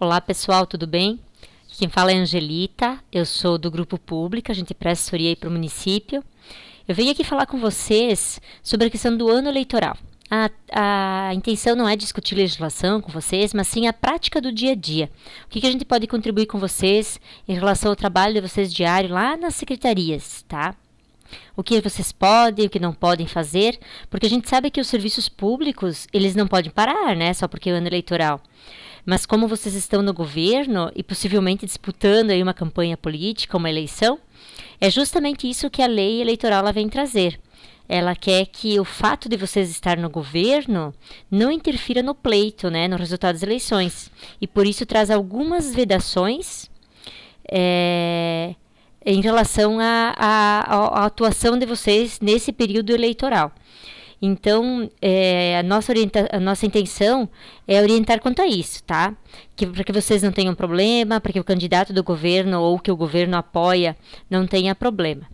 Olá pessoal, tudo bem? Quem fala é Angelita, eu sou do Grupo Pública, a gente presta assessoria para o município. Eu venho aqui falar com vocês sobre a questão do ano eleitoral. A intenção não é discutir legislação com vocês, mas sim a prática do dia a dia. O que a gente pode contribuir com vocês em relação ao trabalho de vocês diário lá nas secretarias, tá? O que vocês podem, o que não podem fazer, porque a gente sabe que os serviços públicos, eles não podem parar, né, só porque é o ano eleitoral. Mas como vocês estão no governo e possivelmente disputando aí uma campanha política, uma eleição, é justamente isso que a lei eleitoral ela vem trazer. Ela quer que o fato de vocês estar no governo não interfira no pleito, né, no resultado das eleições. E por isso traz algumas vedações em relação à atuação de vocês nesse período eleitoral. Então, a nossa intenção é orientar quanto a isso, tá? Para que vocês não tenham problema, para que o candidato do governo ou que o governo apoia não tenha problema.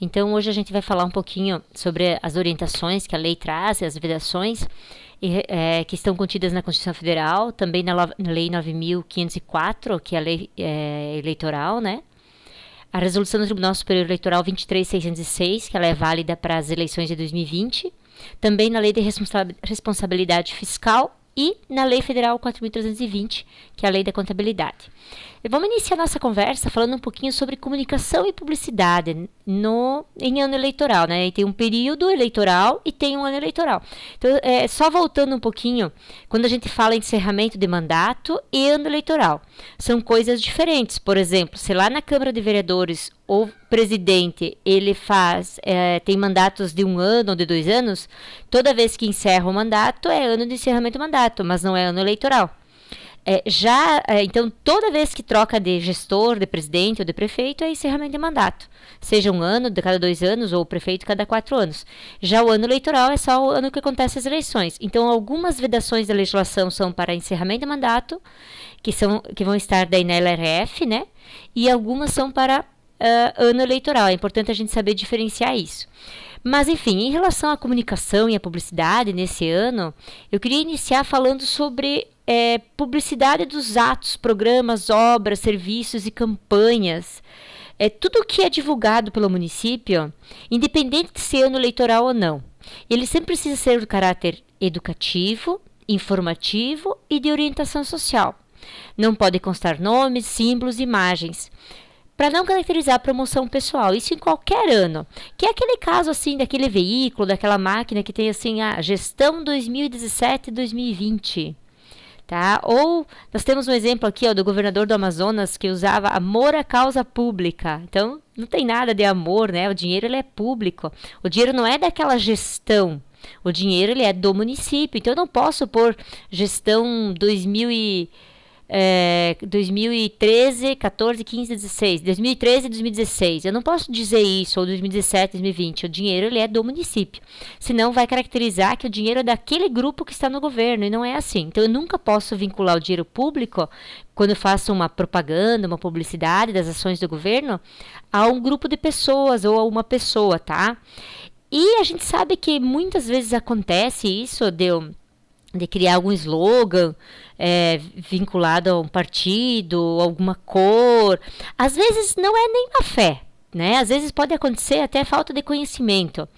Então, hoje a gente vai falar um pouquinho sobre as orientações que a lei traz, as vedações que estão contidas na Constituição Federal, também na Lei 9.504, que é a lei eleitoral, né? A resolução do Tribunal Superior Eleitoral 23.606, que ela é válida para as eleições de 2020, também na Lei de Responsabilidade Fiscal e na Lei Federal 4.320, que é a Lei da Contabilidade. E vamos iniciar nossa conversa falando um pouquinho sobre comunicação e publicidade em ano eleitoral, né? E tem um período eleitoral e tem um ano eleitoral. Então, só voltando um pouquinho, quando a gente fala em encerramento de mandato e ano eleitoral, são coisas diferentes. Por exemplo, se lá na Câmara de Vereadores o presidente ele tem mandatos de 1 ano ou de 2 anos, toda vez que encerra o mandato é ano de encerramento do mandato, mas não é ano eleitoral. Então, toda vez que troca de gestor, de presidente ou de prefeito, é encerramento de mandato. Seja 1 ano, de cada 2 anos, ou o prefeito cada 4 anos. Já o ano eleitoral é só o ano que acontece as eleições. Então, algumas vedações da legislação são para encerramento de mandato, que vão estar daí na LRF, né? E algumas são para ano eleitoral. É importante a gente saber diferenciar isso. Mas, enfim, em relação à comunicação e à publicidade nesse ano, eu queria iniciar falando sobre publicidade dos atos, programas, obras, serviços e campanhas. Tudo o que é divulgado pelo município, independente de ser ano eleitoral ou não, ele sempre precisa ser de caráter educativo, informativo e de orientação social. Não pode constar nomes, símbolos e imagens, para não caracterizar a promoção pessoal, isso em qualquer ano, que é aquele caso assim, daquele veículo, daquela máquina que tem assim, a gestão 2017-2020, tá? Ou nós temos um exemplo aqui, do governador do Amazonas, que usava amor à causa pública, então não tem nada de amor, né? O dinheiro ele é público, o dinheiro não é daquela gestão, o dinheiro ele é do município, então eu não posso pôr gestão 2013, 14, 15, 16, 2013 e 2016. Eu não posso dizer isso, ou 2017, 2020. O dinheiro ele é do município. Senão vai caracterizar que o dinheiro é daquele grupo que está no governo, e não é assim. Então eu nunca posso vincular o dinheiro público, quando eu faço uma propaganda, uma publicidade das ações do governo, a um grupo de pessoas ou a uma pessoa, tá? E a gente sabe que muitas vezes acontece isso de criar algum slogan vinculado a um partido, alguma cor. Às vezes não é nem má fé, né? Às vezes pode acontecer até falta de conhecimento.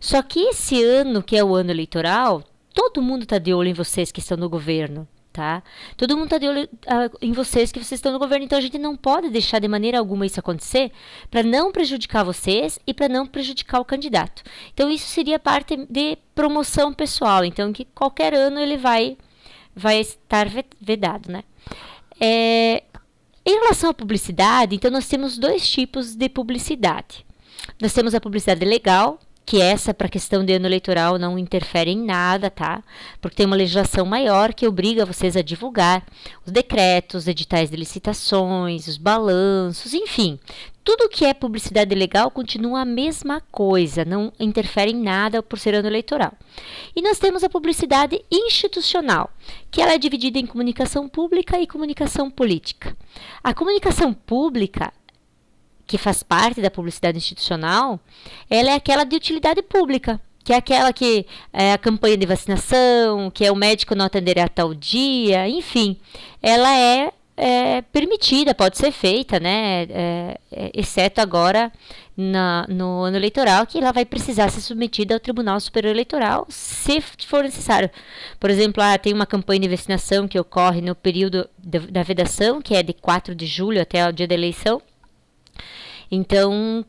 Só que esse ano, que é o ano eleitoral, todo mundo está de olho em vocês que estão no governo, tá? Todo mundo está de olho em vocês que vocês estão no governo, então a gente não pode deixar de maneira alguma isso acontecer para não prejudicar vocês e para não prejudicar o candidato. Então isso seria parte de promoção pessoal, então que qualquer ano ele vai estar vedado, né? Em relação à publicidade, então nós temos 2 tipos de publicidade. Nós temos a publicidade legal, que essa para a questão de ano eleitoral não interfere em nada, tá? Porque tem uma legislação maior que obriga vocês a divulgar os decretos, os editais de licitações, os balanços, enfim. Tudo que é publicidade legal continua a mesma coisa, não interfere em nada por ser ano eleitoral. E nós temos a publicidade institucional, que ela é dividida em comunicação pública e comunicação política. A comunicação pública, que faz parte da publicidade institucional, ela é aquela de utilidade pública, que é aquela que é a campanha de vacinação, que é o médico não atenderá a tal dia, enfim, ela é permitida, pode ser feita, né, exceto agora no ano eleitoral, que ela vai precisar ser submetida ao Tribunal Superior Eleitoral, se for necessário. Por exemplo, tem uma campanha de vacinação que ocorre no período da vedação, que é de 4 de julho até o dia da eleição. Então,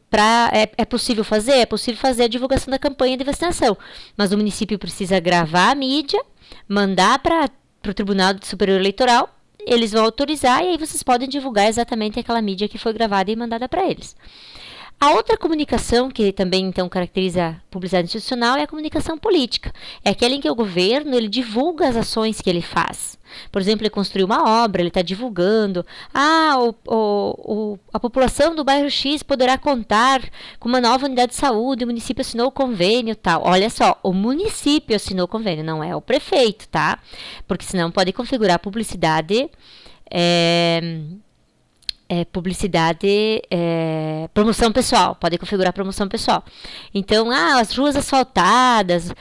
é possível fazer? É possível fazer a divulgação da campanha de vacinação, mas o município precisa gravar a mídia, mandar para o Tribunal Superior Eleitoral, eles vão autorizar e aí vocês podem divulgar exatamente aquela mídia que foi gravada e mandada para eles. A outra comunicação que também então caracteriza a publicidade institucional é a comunicação política. É aquela em que o governo ele divulga as ações que ele faz. Por exemplo, ele construiu uma obra, ele está divulgando. A população do bairro X poderá contar com uma nova unidade de saúde, o município assinou o convênio e tal. Olha só, o município assinou o convênio, não é o prefeito, tá? Porque senão pode configurar publicidade... promoção pessoal, pode configurar promoção pessoal. Então, as ruas asfaltadas,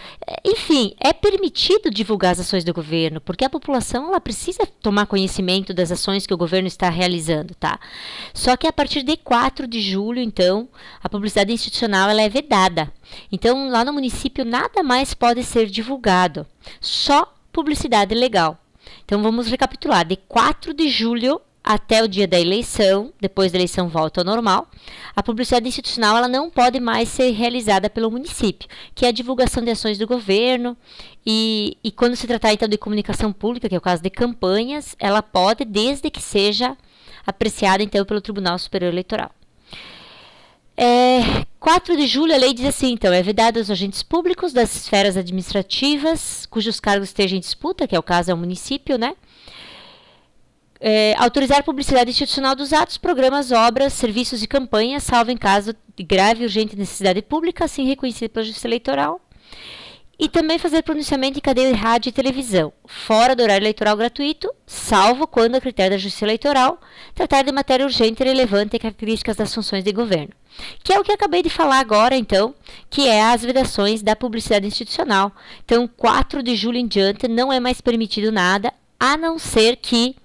enfim, é permitido divulgar as ações do governo, porque a população ela precisa tomar conhecimento das ações que o governo está realizando, tá? Só que a partir de 4 de julho, então, a publicidade institucional ela é vedada. Então, lá no município, nada mais pode ser divulgado, só publicidade legal. Então, vamos recapitular, de 4 de julho até o dia da eleição, depois da eleição volta ao normal, a publicidade institucional ela não pode mais ser realizada pelo município, que é a divulgação de ações do governo, e quando se tratar então de comunicação pública, que é o caso de campanhas, ela pode, desde que seja apreciada então pelo Tribunal Superior Eleitoral. 4 de julho a lei diz assim, então, é vedado aos agentes públicos das esferas administrativas, cujos cargos estejam em disputa, que é o caso é o município, né? Autorizar publicidade institucional dos atos, programas, obras, serviços e campanhas, salvo em caso de grave e urgente necessidade pública, assim reconhecido pela Justiça Eleitoral. E também fazer pronunciamento em cadeia de rádio e televisão, fora do horário eleitoral gratuito, salvo quando, a critério da Justiça Eleitoral, tratar de matéria urgente e relevante e características das funções de governo. Que é o que eu acabei de falar agora, então, que é as vedações da publicidade institucional. Então, 4 de julho em diante, não é mais permitido nada, a não ser que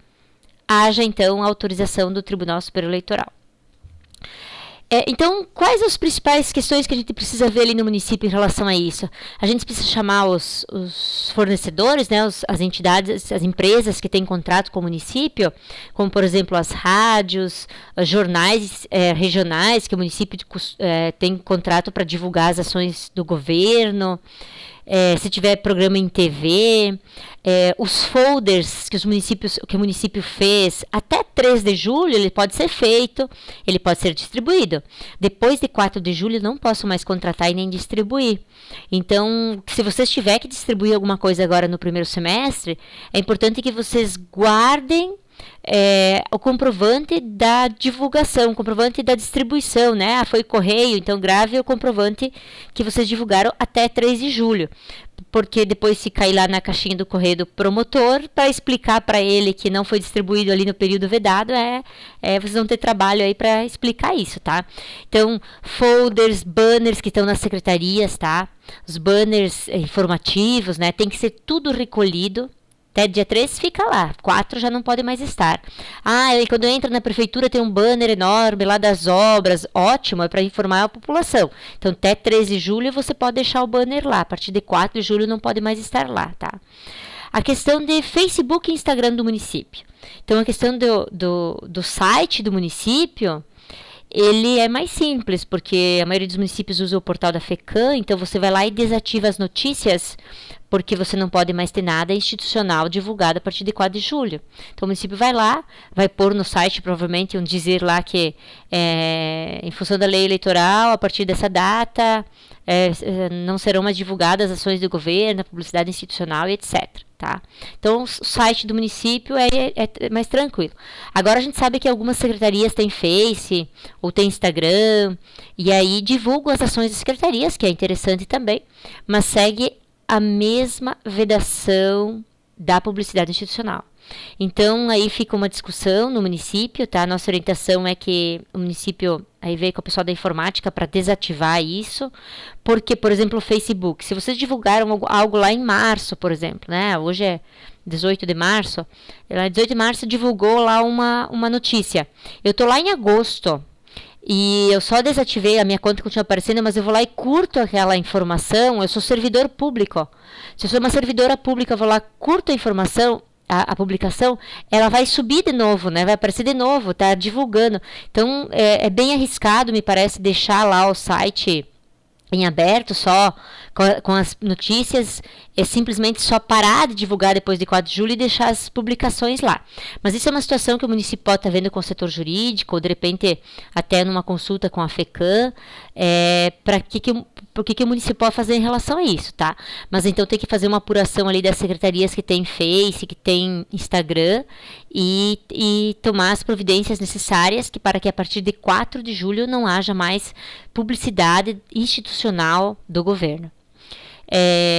haja, então, a autorização do Tribunal Superior Eleitoral. Então, quais as principais questões que a gente precisa ver ali no município em relação a isso? A gente precisa chamar os fornecedores, né, as entidades, as empresas que têm contrato com o município, como, por exemplo, as rádios, os jornais regionais, que o município tem contrato para divulgar as ações do governo, se tiver programa em TV, os folders que o município fez até 3 de julho, ele pode ser feito, ele pode ser distribuído. Depois de 4 de julho, não posso mais contratar e nem distribuir. Então, se vocês tiverem que distribuir alguma coisa agora no primeiro semestre, é importante que vocês guardem o comprovante da divulgação, o comprovante da distribuição, né? Foi correio, então grave o comprovante que vocês divulgaram até 3 de julho. Porque depois se cair lá na caixinha do correio do promotor, para explicar para ele que não foi distribuído ali no período vedado, vocês vão ter trabalho aí para explicar isso, tá? Então, folders, banners que estão nas secretarias, tá? Os banners informativos, né? Tem que ser tudo recolhido. Até dia 3 fica lá, 4 já não pode mais estar. E quando entra na prefeitura tem um banner enorme lá das obras, ótimo, é para informar a população. Então até 3 de julho você pode deixar o banner lá, a partir de 4 de julho não pode mais estar lá, tá? A questão de Facebook e Instagram do município. Então a questão do site do município, ele é mais simples, porque a maioria dos municípios usa o portal da FECAM, então você vai lá e desativa as notícias, porque você não pode mais ter nada institucional divulgado a partir de 4 de julho. Então o município vai lá, vai pôr no site provavelmente um dizer lá que em função da lei eleitoral, a partir dessa data, não serão mais divulgadas ações do governo, publicidade institucional e etc. Tá? Então o site do município é mais tranquilo. Agora a gente sabe que algumas secretarias têm Face ou têm Instagram, e aí divulgam as ações das secretarias, que é interessante também, mas segue a mesma vedação da publicidade institucional. Então, aí fica uma discussão no município, tá? Nossa orientação é que o município aí veio com o pessoal da informática para desativar isso, porque, por exemplo, o Facebook, se vocês divulgaram algo lá em março, por exemplo, né? Hoje é 18 de março, 18 de março divulgou lá uma notícia. Eu tô lá em agosto, e eu só desativei, a minha conta continua aparecendo, mas eu vou lá e curto aquela informação. Eu sou servidor público. Se eu sou uma servidora pública, eu vou lá, curto a informação, a publicação, ela vai subir de novo, né? Vai aparecer de novo, tá divulgando. Então, é bem arriscado, me parece, deixar lá o site em aberto, só com as notícias, simplesmente só parar de divulgar depois de 4 de julho e deixar as publicações lá. Mas isso é uma situação que o município pode estar vendo com o setor jurídico, ou de repente até numa consulta com a FECAM, para que o município pode fazer em relação a isso, tá? Mas então tem que fazer uma apuração ali das secretarias que tem Face, que tem Instagram, e tomar as providências necessárias para que a partir de 4 de julho não haja mais publicidade institucional do governo.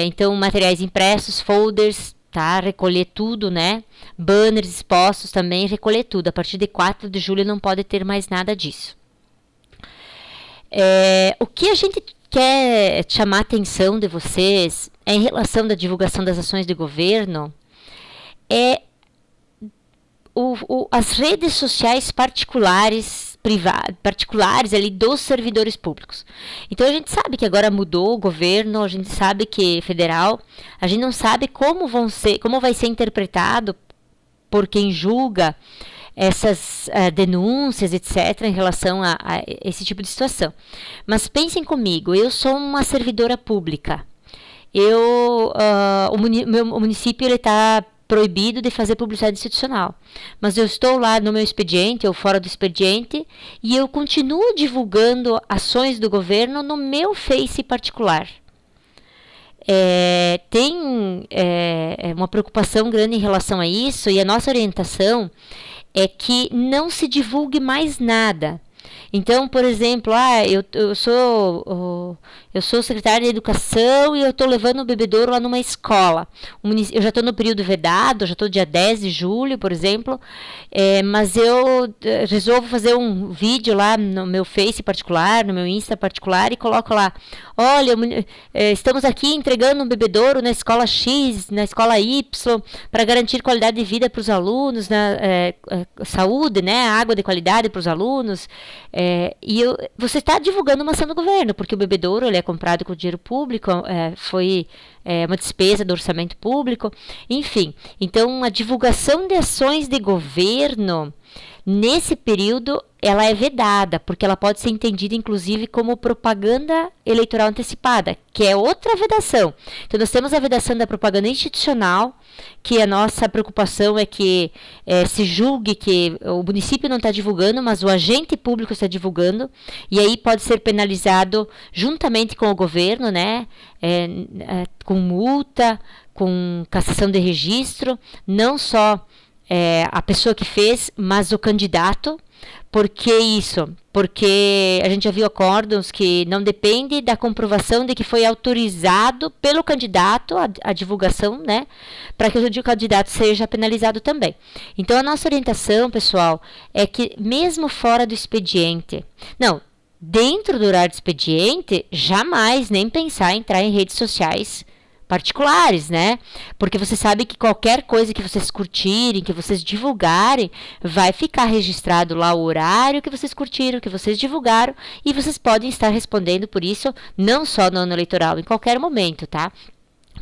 Então, materiais impressos, folders, tá? Recolher tudo, né? Banners expostos também, recolher tudo. A partir de 4 de julho não pode ter mais nada disso. O que a gente quer chamar a atenção de vocês em relação da divulgação das ações de governo as redes sociais particulares ali dos servidores públicos. Então a gente sabe que agora mudou o governo, a gente sabe que federal, a gente não sabe como vai ser interpretado por quem julga essas denúncias, etc., em relação a esse tipo de situação. Mas pensem comigo, eu sou uma servidora pública. O município está proibido de fazer publicidade institucional. Mas eu estou lá no meu expediente ou fora do expediente e eu continuo divulgando ações do governo no meu Face particular. Tem uma preocupação grande em relação a isso, e a nossa orientação é que não se divulgue mais nada. Então, por exemplo, eu sou secretária de Educação e eu estou levando o bebedouro lá numa escola. Eu já estou no período vedado, já estou dia 10 de julho, por exemplo, mas eu resolvo fazer um vídeo lá no meu Face particular, no meu Insta particular, e coloco lá: olha, estamos aqui entregando um bebedouro na escola X, na escola Y, para garantir qualidade de vida para os alunos, saúde, né, água de qualidade para os alunos. Você está divulgando uma ação do governo, porque o bebedouro ele é comprado com dinheiro público, foi uma despesa do orçamento público, enfim. Então, a divulgação de ações de governo, nesse período, ela é vedada, porque ela pode ser entendida, inclusive, como propaganda eleitoral antecipada, que é outra vedação. Então, nós temos a vedação da propaganda institucional, que a nossa preocupação é que se julgue que o município não está divulgando, mas o agente público está divulgando, e aí pode ser penalizado juntamente com o governo, né? Com multa, com cassação de registro, não só a pessoa que fez, mas o candidato. Por que isso? Porque a gente já viu acordos que não depende da comprovação de que foi autorizado pelo candidato a divulgação, né? Para que o candidato seja penalizado também. Então, a nossa orientação, pessoal, é que mesmo fora do expediente, dentro do horário do expediente, jamais nem pensar em entrar em redes sociais particulares, né? Porque você sabe que qualquer coisa que vocês curtirem, que vocês divulgarem, vai ficar registrado lá o horário que vocês curtiram, que vocês divulgaram, e vocês podem estar respondendo por isso, não só no ano eleitoral, em qualquer momento, tá?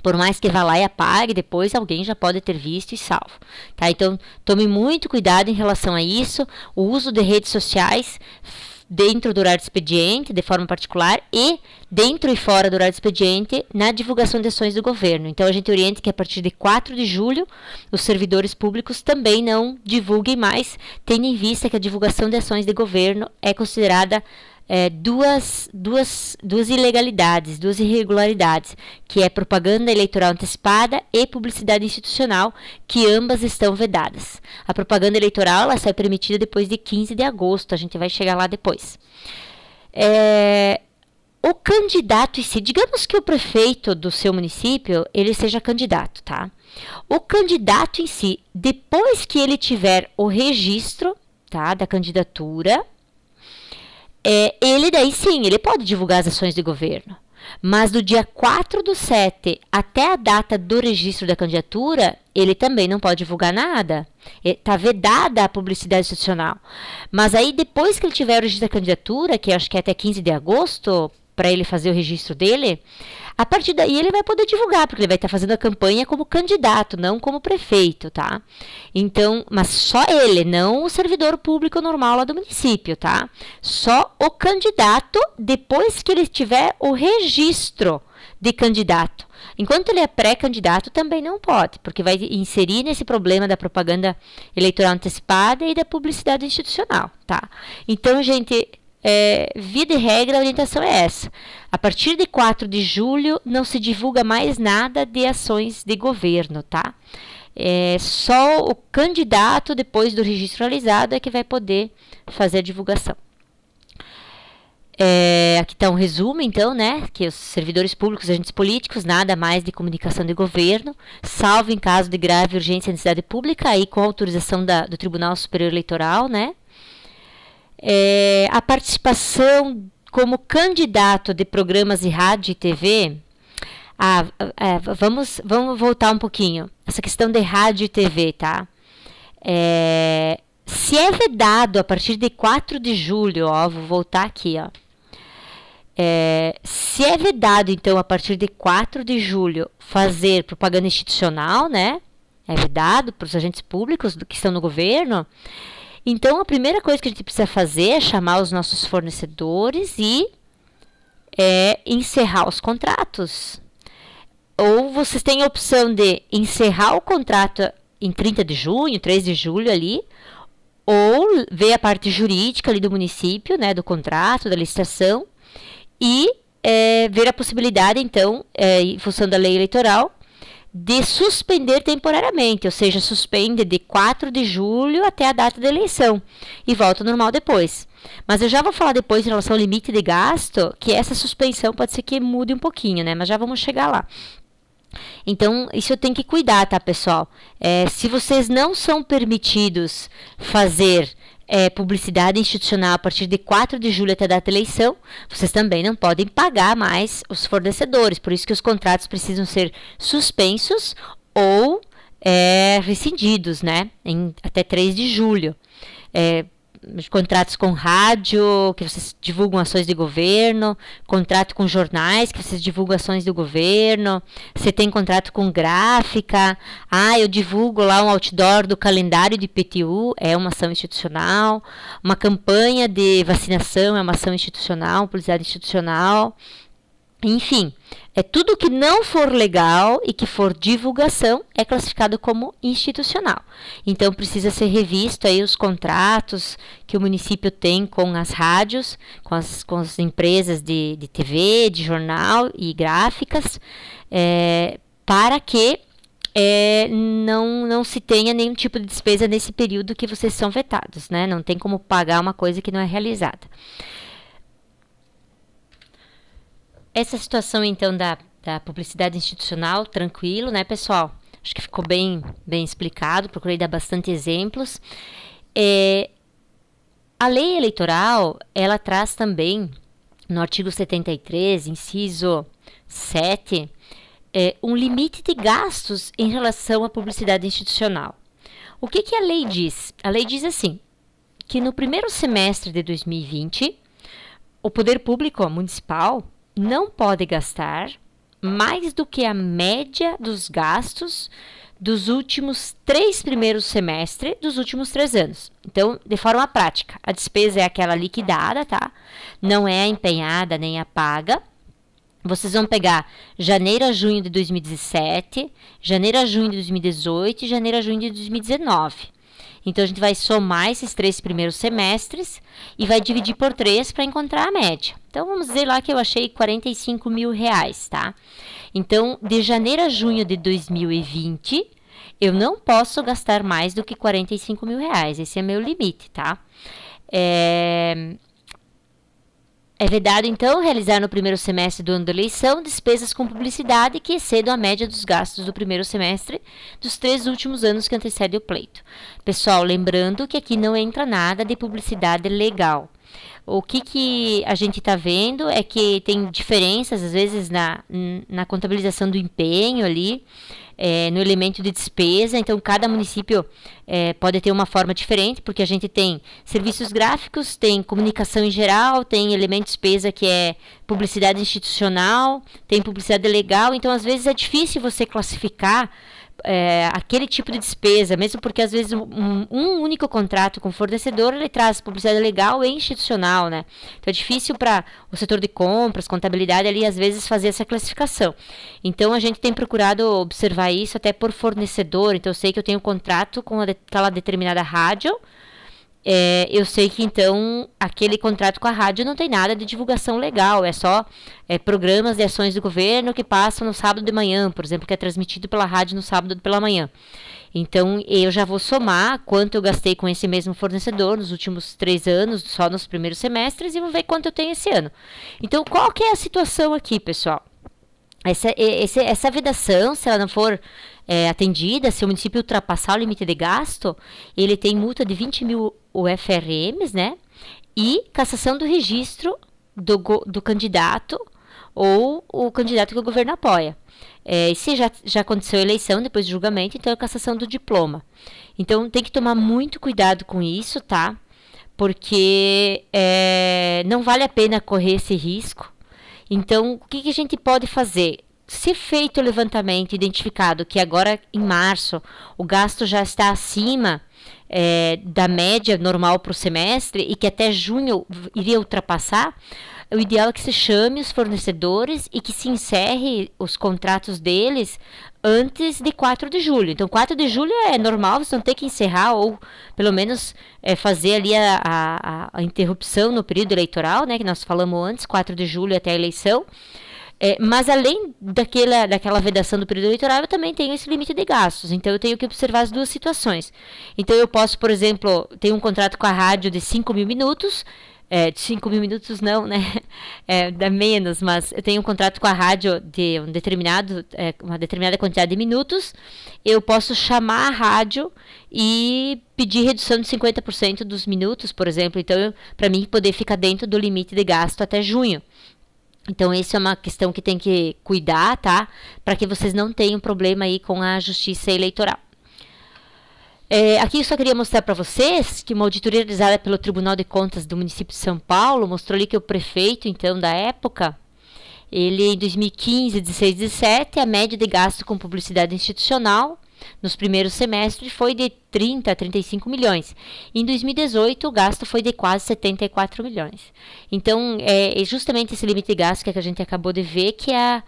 Por mais que vá lá e apague, depois alguém já pode ter visto e salvo, tá? Então, tome muito cuidado em relação a isso, o uso de redes sociais dentro do horário de expediente, de forma particular, e dentro e fora do horário de expediente, na divulgação de ações do governo. Então, a gente orienta que a partir de 4 de julho, os servidores públicos também não divulguem mais, tendo em vista que a divulgação de ações de governo é considerada duas ilegalidades, duas irregularidades, que é propaganda eleitoral antecipada e publicidade institucional, que ambas estão vedadas. A propaganda eleitoral ela só é permitida depois de 15 de agosto, a gente vai chegar lá depois. O candidato em si, digamos que o prefeito do seu município, ele seja candidato, tá? O candidato em si, depois que ele tiver o registro, tá, da candidatura, ele daí sim, ele pode divulgar as ações de governo. Mas do dia 4/7 até a data do registro da candidatura, ele também não pode divulgar nada. Está vedada a publicidade institucional. Mas aí, depois que ele tiver o registro da candidatura, que acho que é até 15 de agosto, para ele fazer o registro dele, a partir daí ele vai poder divulgar, porque ele vai estar fazendo a campanha como candidato, não como prefeito, tá? Então, mas só ele, não o servidor público normal lá do município, tá? Só o candidato, depois que ele tiver o registro de candidato. Enquanto ele é pré-candidato, também não pode, porque vai inserir nesse problema da propaganda eleitoral antecipada e da publicidade institucional, tá? Então, gente, via de regra, a orientação é essa. A partir de 4 de julho, não se divulga mais nada de ações de governo, tá? Só o candidato, depois do registro realizado, é que vai poder fazer a divulgação. Aqui está um resumo, então, né, que os servidores públicos e agentes políticos, nada mais de comunicação de governo, salvo em caso de grave urgência e necessidade pública, aí com autorização do Tribunal Superior Eleitoral, né. A participação como candidato de programas de rádio e TV, vamos voltar um pouquinho, essa questão de rádio e TV, tá? Se é vedado a partir de 4 de julho, vou voltar aqui, se é vedado, então, a partir de 4 de julho, fazer propaganda institucional, né? É vedado para os agentes públicos que estão no governo. Então, a primeira coisa que a gente precisa fazer é chamar os nossos fornecedores e encerrar os contratos. Ou vocês têm a opção de encerrar o contrato em 30 de junho, 3 de julho ali, ou ver a parte jurídica ali do município, né, do contrato, da licitação, e ver a possibilidade, então, em função da lei eleitoral, de suspender temporariamente, ou seja, suspende de 4 de julho até a data da eleição e volta ao normal depois. Mas eu já vou falar depois em relação ao limite de gasto, que essa suspensão pode ser que mude um pouquinho, né? Mas já vamos chegar lá. Então, isso eu tenho que cuidar, tá, pessoal? Se vocês não são permitidos fazer publicidade institucional a partir de 4 de julho até a data da eleição, vocês também não podem pagar mais os fornecedores. Por isso que os contratos precisam ser suspensos ou rescindidos, né? Até 3 de julho. Contratos com rádio, que vocês divulgam ações de governo, contrato com jornais, que vocês divulgam ações do governo, você tem contrato com gráfica, eu divulgo lá um outdoor do calendário de IPTU, é uma ação institucional, uma campanha de vacinação é uma ação institucional, publicidade institucional, enfim, tudo que não for legal e que for divulgação é classificado como institucional. Então, precisa ser revisto aí os contratos que o município tem com as rádios, com as empresas de TV, de jornal e gráficas, para que não se tenha nenhum tipo de despesa nesse período que vocês são vetados, né? Não tem como pagar uma coisa que não é realizada. Essa situação, então, da publicidade institucional, tranquilo, né, pessoal? Acho que ficou bem explicado, procurei dar bastante exemplos. A lei eleitoral, ela traz também, no artigo 73, inciso 7, um limite de gastos em relação à publicidade institucional. O que a lei diz? A lei diz assim, que no primeiro semestre de 2020, o poder público municipal não pode gastar mais do que a média dos gastos dos últimos 3 primeiros semestres dos últimos 3 anos. Então, de forma prática, a despesa é aquela liquidada, tá? Não é a empenhada nem a paga. Vocês vão pegar janeiro a junho de 2017, janeiro a junho de 2018 e janeiro a junho de 2019. Então, a gente vai somar esses 3 primeiros semestres e vai dividir por 3 para encontrar a média. Então, vamos dizer lá que eu achei R$45 mil, tá? Então, de janeiro a junho de 2020, eu não posso gastar mais do que R$45 mil. Esse é meu limite, tá? É vedado, então, realizar no primeiro semestre do ano da eleição despesas com publicidade que excedam a média dos gastos do primeiro semestre dos 3 últimos anos que antecedem o pleito. Pessoal, lembrando que aqui não entra nada de publicidade legal. O que a gente está vendo é que tem diferenças, às vezes, na contabilização do empenho ali, no elemento de despesa. Então, cada município pode ter uma forma diferente, porque a gente tem serviços gráficos, tem comunicação em geral, tem elemento de despesa que é publicidade institucional, tem publicidade legal. Então, às vezes, é difícil você classificar aquele tipo de despesa, mesmo porque às vezes um único contrato com o fornecedor ele traz publicidade legal e institucional, né? Então é difícil para o setor de compras, contabilidade ali às vezes fazer essa classificação. Então a gente tem procurado observar isso até por fornecedor. Então eu sei que eu tenho um contrato com aquela determinada rádio. Eu sei que então aquele contrato com a rádio não tem nada de divulgação legal, é só programas de ações do governo que passam no sábado de manhã, por exemplo, que é transmitido pela rádio no sábado pela manhã. Então eu já vou somar quanto eu gastei com esse mesmo fornecedor nos últimos 3 anos, só nos primeiros semestres, e vou ver quanto eu tenho esse ano. Então qual que é a situação aqui, pessoal? Essa vedação, se ela não for atendida, se o município ultrapassar o limite de gasto, ele tem multa de 20 mil UFRMs, né? E cassação do registro do candidato ou o candidato que o governo apoia. Se já aconteceu a eleição depois do julgamento, então é cassação do diploma. Então tem que tomar muito cuidado com isso, tá? Porque não vale a pena correr esse risco. Então, o que a gente pode fazer? Se feito o levantamento identificado que agora em março o gasto já está acima da média normal para o semestre e que até junho iria ultrapassar, o ideal é que se chame os fornecedores e que se encerre os contratos deles antes de 4 de julho. Então, 4 de julho é normal, você não tem que encerrar ou pelo menos fazer ali a interrupção no período eleitoral, né, que nós falamos antes, 4 de julho até a eleição. Mas além daquela vedação do período eleitoral, eu também tenho esse limite de gastos. Então, eu tenho que observar as duas situações. Então, eu posso, por exemplo, ter um contrato com a rádio de 5 mil minutos, de 5 mil minutos não, né? Dá menos, mas eu tenho um contrato com a rádio de uma determinada quantidade de minutos. Eu posso chamar a rádio e pedir redução de 50% dos minutos, por exemplo. Então, para mim, poder ficar dentro do limite de gasto até junho. Então, essa é uma questão que tem que cuidar, tá? Para que vocês não tenham problema aí com a justiça eleitoral. Aqui eu só queria mostrar para vocês que uma auditoria realizada pelo Tribunal de Contas do município de São Paulo mostrou ali que o prefeito, então, da época, ele em 2015, 16, 17, a média de gasto com publicidade institucional nos primeiros semestres foi de 30 a 35 milhões. Em 2018, o gasto foi de quase 74 milhões. Então, é justamente esse limite de gasto que a gente acabou de ver que a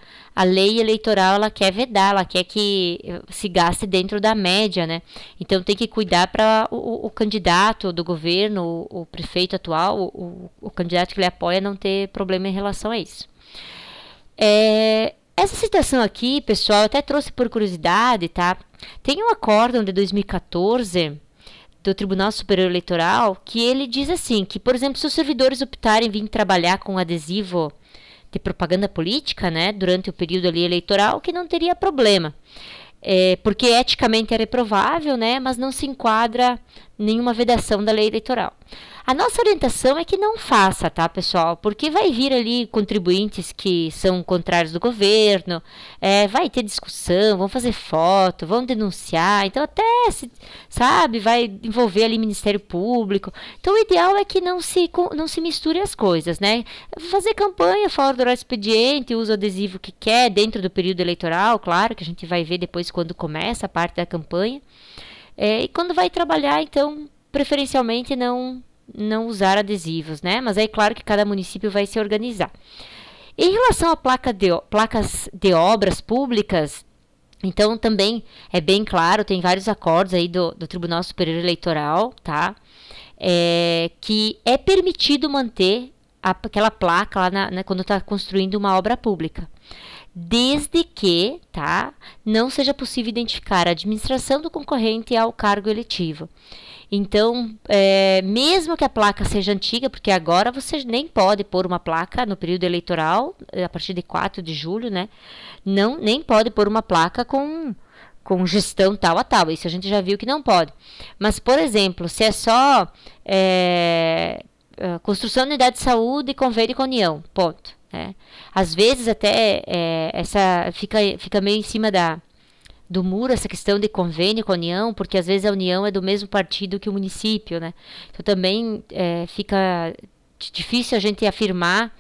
lei eleitoral ela quer vedar, ela quer que se gaste dentro da média, né? Então, tem que cuidar para o candidato do governo, o prefeito atual, o candidato que ele apoia não ter problema em relação a isso. Essa situação aqui, pessoal, eu até trouxe por curiosidade, tá? Tem um acórdão de 2014 do Tribunal Superior Eleitoral que ele diz assim, que, por exemplo, se os servidores optarem vir trabalhar com adesivo de propaganda política, né, durante o período ali eleitoral, que não teria problema. Porque eticamente é reprovável, né, mas não se enquadra nenhuma vedação da lei eleitoral. A nossa orientação é que não faça, tá, pessoal? Porque vai vir ali contribuintes que são contrários do governo, vai ter discussão, vão fazer foto, vão denunciar, então até, sabe, vai envolver ali Ministério Público. Então o ideal é que não se misture as coisas, né? Fazer campanha fora do horário expediente, usa o adesivo que quer dentro do período eleitoral, claro, que a gente vai ver depois quando começa a parte da campanha. E quando vai trabalhar, então, preferencialmente não usar adesivos, né? Mas aí, claro que cada município vai se organizar. Em relação a placas de obras públicas, então também é bem claro, tem vários acordos aí do Tribunal Superior Eleitoral, tá? Que é permitido manter aquela placa lá quando está construindo uma obra pública. desde que, tá, não seja possível identificar a administração do concorrente ao cargo eletivo. Então, mesmo que a placa seja antiga, porque agora você nem pode pôr uma placa no período eleitoral, a partir de 4 de julho, né? Não, nem pode pôr uma placa com gestão tal a tal. Isso a gente já viu que não pode. Mas, por exemplo, se é só construção de unidade de saúde e convênio com a União, ponto. Né? Às vezes até essa fica meio em cima do muro essa questão de convênio com a União, porque às vezes a União é do mesmo partido que o município, né? Então também fica difícil a gente afirmar,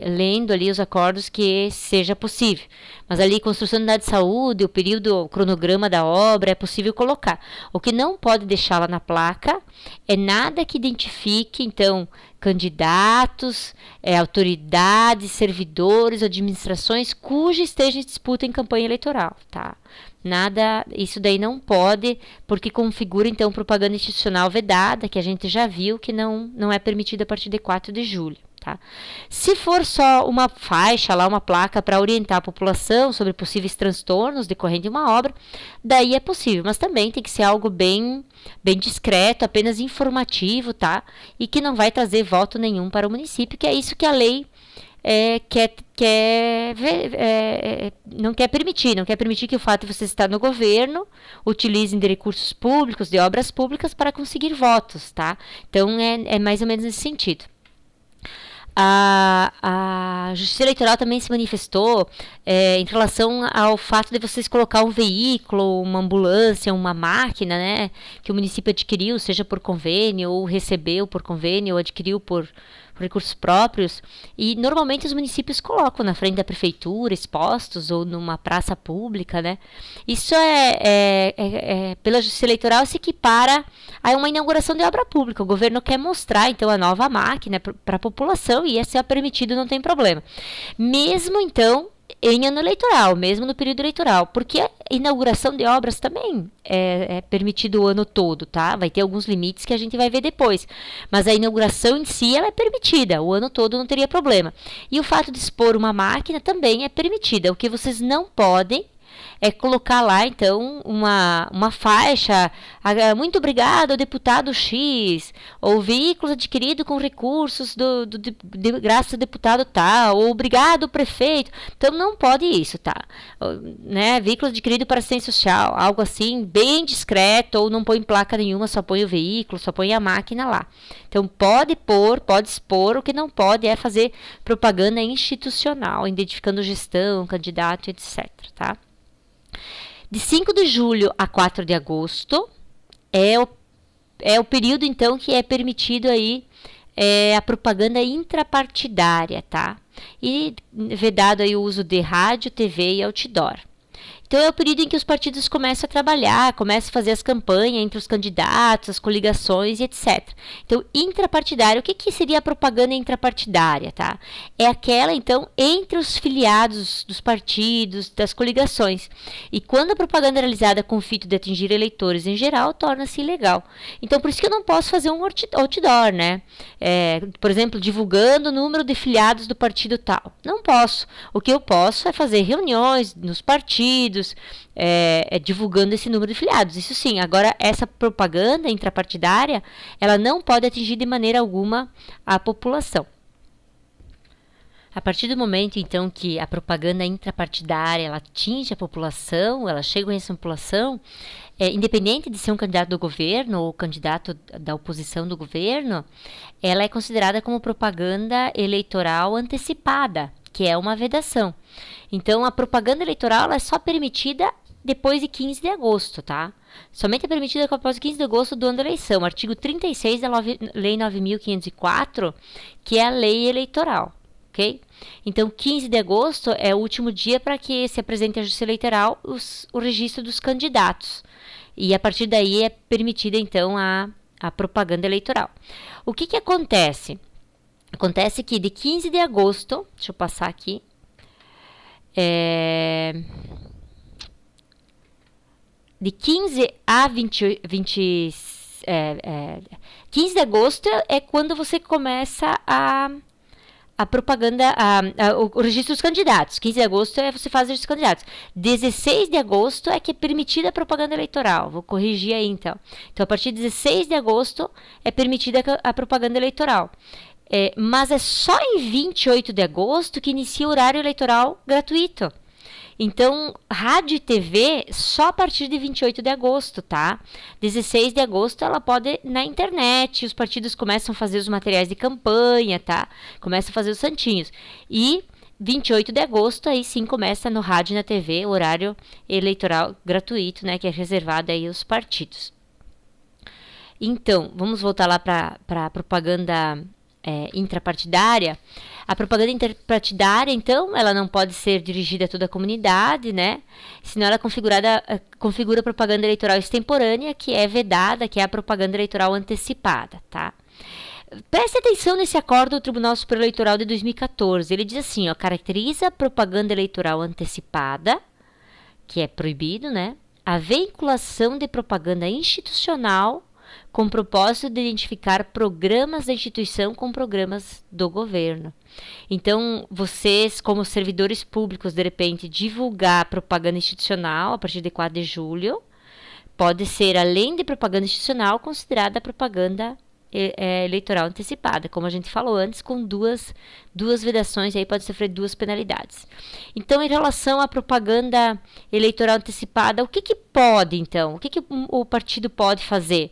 lendo ali os acordos, que seja possível. Mas ali, construção de unidade de saúde, o período, o cronograma da obra, é possível colocar. O que não pode deixar lá na placa é nada que identifique, então, candidatos, autoridades, servidores, administrações cuja esteja em disputa em campanha eleitoral, tá? Nada, isso daí não pode, porque configura, então, propaganda institucional vedada, que a gente já viu que não é permitida a partir de 4 de julho. Tá? Se for só uma faixa, lá uma placa para orientar a população sobre possíveis transtornos decorrentes de uma obra, daí é possível, mas também tem que ser algo bem discreto, apenas informativo, tá? E que não vai trazer voto nenhum para o município, que é isso que a lei não quer permitir que o fato de você estar no governo utilizem de recursos públicos, de obras públicas para conseguir votos, tá? Então é mais ou menos nesse sentido. A Justiça Eleitoral também se manifestou em relação ao fato de vocês colocar um veículo, uma ambulância, uma máquina, né, que o município adquiriu, seja por convênio, ou recebeu por convênio, ou adquiriu por recursos próprios, e normalmente os municípios colocam na frente da prefeitura, expostos, ou numa praça pública, né? Isso pela Justiça Eleitoral se equipara a uma inauguração de obra pública. O governo quer mostrar, então, a nova máquina para a população, e esse é permitido, não tem problema. Mesmo, então, em ano eleitoral, mesmo no período eleitoral, porque a inauguração de obras também é permitido o ano todo, tá? Vai ter alguns limites que a gente vai ver depois, mas a inauguração em si ela é permitida, o ano todo não teria problema. E o fato de expor uma máquina também é permitida. O que vocês não podem é colocar lá, então, uma faixa, muito obrigado ao deputado X, ou veículo adquirido com recursos de graça do deputado tal, ou obrigado prefeito. Então, não pode isso, tá? Né? Veículo adquirido para assistência social, algo assim, bem discreto, ou não põe placa nenhuma, só põe o veículo, só põe a máquina lá. Então, pode expor, o que não pode é fazer propaganda institucional, identificando gestão, candidato, etc, tá? De 5 de julho a 4 de agosto é o período, então, que é permitido aí a propaganda intrapartidária, tá? E vedado aí o uso de rádio, TV e outdoor. Então é o período em que os partidos começam a trabalhar, começam a fazer as campanhas entre os candidatos, as coligações e etc. Então, intrapartidário, o que seria a propaganda intrapartidária, tá? É aquela, então, entre os filiados dos partidos, das coligações. E quando a propaganda é realizada com o fito de atingir eleitores em geral, torna-se ilegal. Então, por isso que eu não posso fazer um outdoor, né? Por exemplo, divulgando o número de filiados do partido tal. Não posso. O que eu posso é fazer reuniões nos partidos, divulgando esse número de filiados. Isso sim. Agora, essa propaganda intrapartidária, ela não pode atingir de maneira alguma a população. A partir do momento, então, que a propaganda intrapartidária ela atinge a população, ela chega a essa população, independente de ser um candidato do governo ou candidato da oposição do governo, ela é considerada como propaganda eleitoral antecipada, que é uma vedação. Então, a propaganda eleitoral ela é só permitida depois de 15 de agosto, tá? Somente é permitida após 15 de agosto do ano da eleição. Artigo 36 da Lei 9.504, que é a lei eleitoral, ok? Então, 15 de agosto é o último dia para que se apresente à Justiça Eleitoral o registro dos candidatos. E a partir daí é permitida, então, a propaganda eleitoral. O que acontece? Acontece que de 15 de agosto, deixa eu passar aqui, 15 a 15 de agosto é quando você começa a propaganda, o registro dos candidatos. 15 de agosto você faz o registro dos candidatos. 16 de agosto é que é permitida a propaganda eleitoral. Vou corrigir aí, então. Então, a partir de 16 de agosto é permitida a propaganda eleitoral. Mas é só em 28 de agosto que inicia o horário eleitoral gratuito. Então, rádio e TV só a partir de 28 de agosto, tá? 16 de agosto ela pode na internet, os partidos começam a fazer os materiais de campanha, tá? Começam a fazer os santinhos. E 28 de agosto aí sim começa no rádio e na TV, o horário eleitoral gratuito, né? Que é reservado aí aos partidos. Então, vamos voltar lá para a propaganda intrapartidária. A propaganda interpartidária, então, ela não pode ser dirigida a toda a comunidade, né? Senão ela configura propaganda eleitoral extemporânea, que é vedada, que é a propaganda eleitoral antecipada, tá? Preste atenção nesse acordo do Tribunal Superior Eleitoral de 2014. Ele diz assim, ó, caracteriza a propaganda eleitoral antecipada, que é proibido, né? A veiculação de propaganda institucional com o propósito de identificar programas da instituição com programas do governo. Então, vocês, como servidores públicos, de repente, divulgar propaganda institucional a partir de 4 de julho, pode ser, além de propaganda institucional, considerada propaganda eleitoral antecipada, como a gente falou antes, com duas vedações, aí pode sofrer 2 penalidades. Então, em relação à propaganda eleitoral antecipada, o que pode, então? O que o partido pode fazer?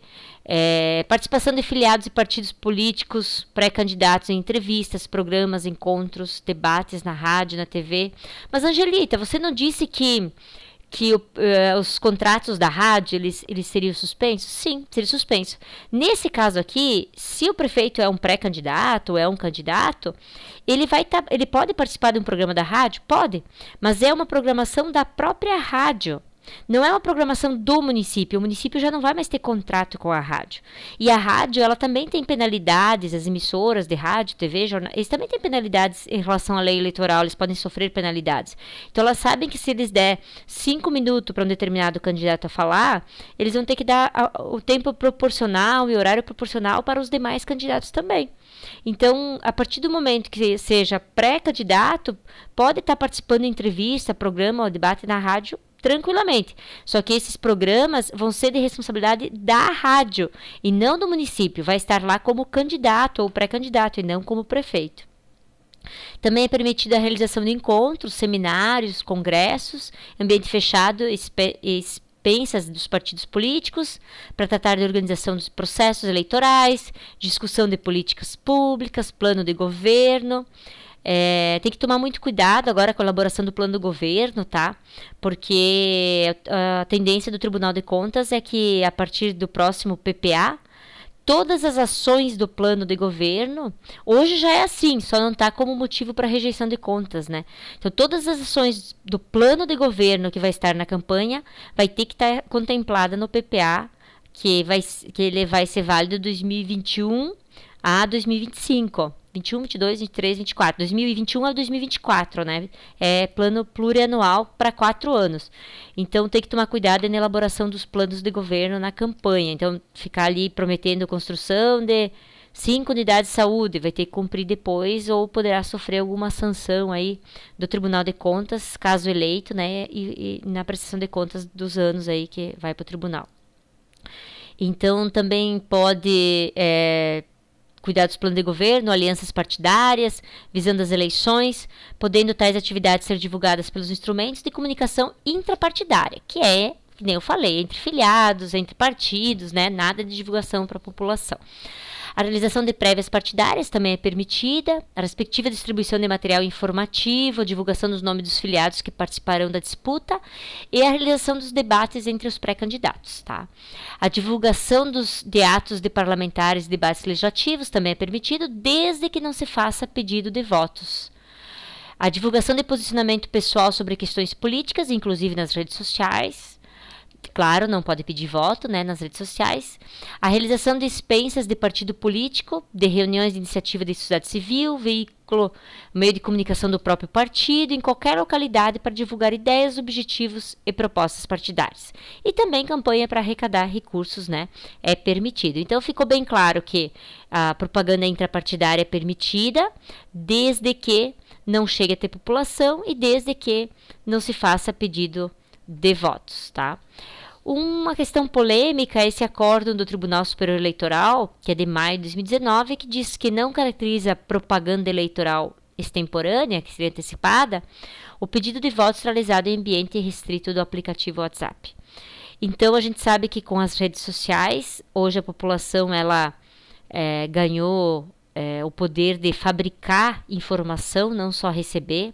Participação de filiados e partidos políticos, pré-candidatos em entrevistas, programas, encontros, debates na rádio, na TV. Mas, Angelita, você não disse que os contratos da rádio eles seriam suspensos? Sim, seriam suspensos. Nesse caso aqui, se o prefeito é um pré-candidato ou é um candidato, ele pode participar de um programa da rádio? Pode, mas é uma programação da própria rádio. Não é uma programação do município. O município já não vai mais ter contrato com a rádio. E a rádio, ela também tem penalidades, as emissoras de rádio, TV, jornal, eles também têm penalidades em relação à lei eleitoral, eles podem sofrer penalidades. Então, elas sabem que se eles der 5 minutos para um determinado candidato a falar, eles vão ter que dar o tempo proporcional e horário proporcional para os demais candidatos também. Então, a partir do momento que seja pré-candidato, pode estar participando de entrevista, programa ou debate na rádio, tranquilamente. Só que esses programas vão ser de responsabilidade da rádio e não do município. Vai estar lá como candidato ou pré-candidato e não como prefeito. Também é permitida a realização de encontros, seminários, congressos, ambiente fechado, expensas dos partidos políticos, para tratar de organização dos processos eleitorais, discussão de políticas públicas, plano de governo. Tem que tomar muito cuidado agora com a elaboração do plano do governo, tá? Porque a tendência do Tribunal de Contas é que a partir do próximo PPA, todas as ações do plano de governo, hoje já é assim, só não está como motivo para rejeição de contas, né? Então, todas as ações do plano de governo que vai estar na campanha vai ter que estar contemplada no PPA, que ele vai ser válido de 2021 a 2025. 21, 22, 23, 24. 2021 a 2024, né? É plano plurianual para 4 anos. Então, tem que tomar cuidado na elaboração dos planos de governo na campanha. Então, ficar ali prometendo construção de 5 unidades de saúde, vai ter que cumprir depois ou poderá sofrer alguma sanção aí do Tribunal de Contas, caso eleito, né? E na prestação de contas dos anos aí que vai para o tribunal. Então, também pode cuidar dos planos de governo, alianças partidárias, visando as eleições, podendo tais atividades ser divulgadas pelos instrumentos de comunicação intrapartidária, que é, como eu falei, entre filiados, entre partidos, né? Nada de divulgação para a população. A realização de prévias partidárias também é permitida, a respectiva distribuição de material informativo, a divulgação dos nomes dos filiados que participarão da disputa e a realização dos debates entre os pré-candidatos, tá? A divulgação de atos de parlamentares e debates legislativos também é permitido, desde que não se faça pedido de votos. A divulgação de posicionamento pessoal sobre questões políticas, inclusive nas redes sociais. Claro, não pode pedir voto, né, nas redes sociais. A realização de expensas de partido político, de reuniões de iniciativa da sociedade civil, veículo, meio de comunicação do próprio partido, em qualquer localidade para divulgar ideias, objetivos e propostas partidárias. E também campanha para arrecadar recursos, né? É permitido. Então ficou bem claro que a propaganda intrapartidária é permitida, desde que não chegue a ter população e desde que não se faça pedido de votos, tá? Uma questão polêmica é esse acórdão do Tribunal Superior Eleitoral, que é de maio de 2019, que diz que não caracteriza propaganda eleitoral extemporânea, que seria antecipada, o pedido de votos realizado em ambiente restrito do aplicativo WhatsApp. Então, a gente sabe que com as redes sociais, hoje a população ela ganhou o poder de fabricar informação, não só receber.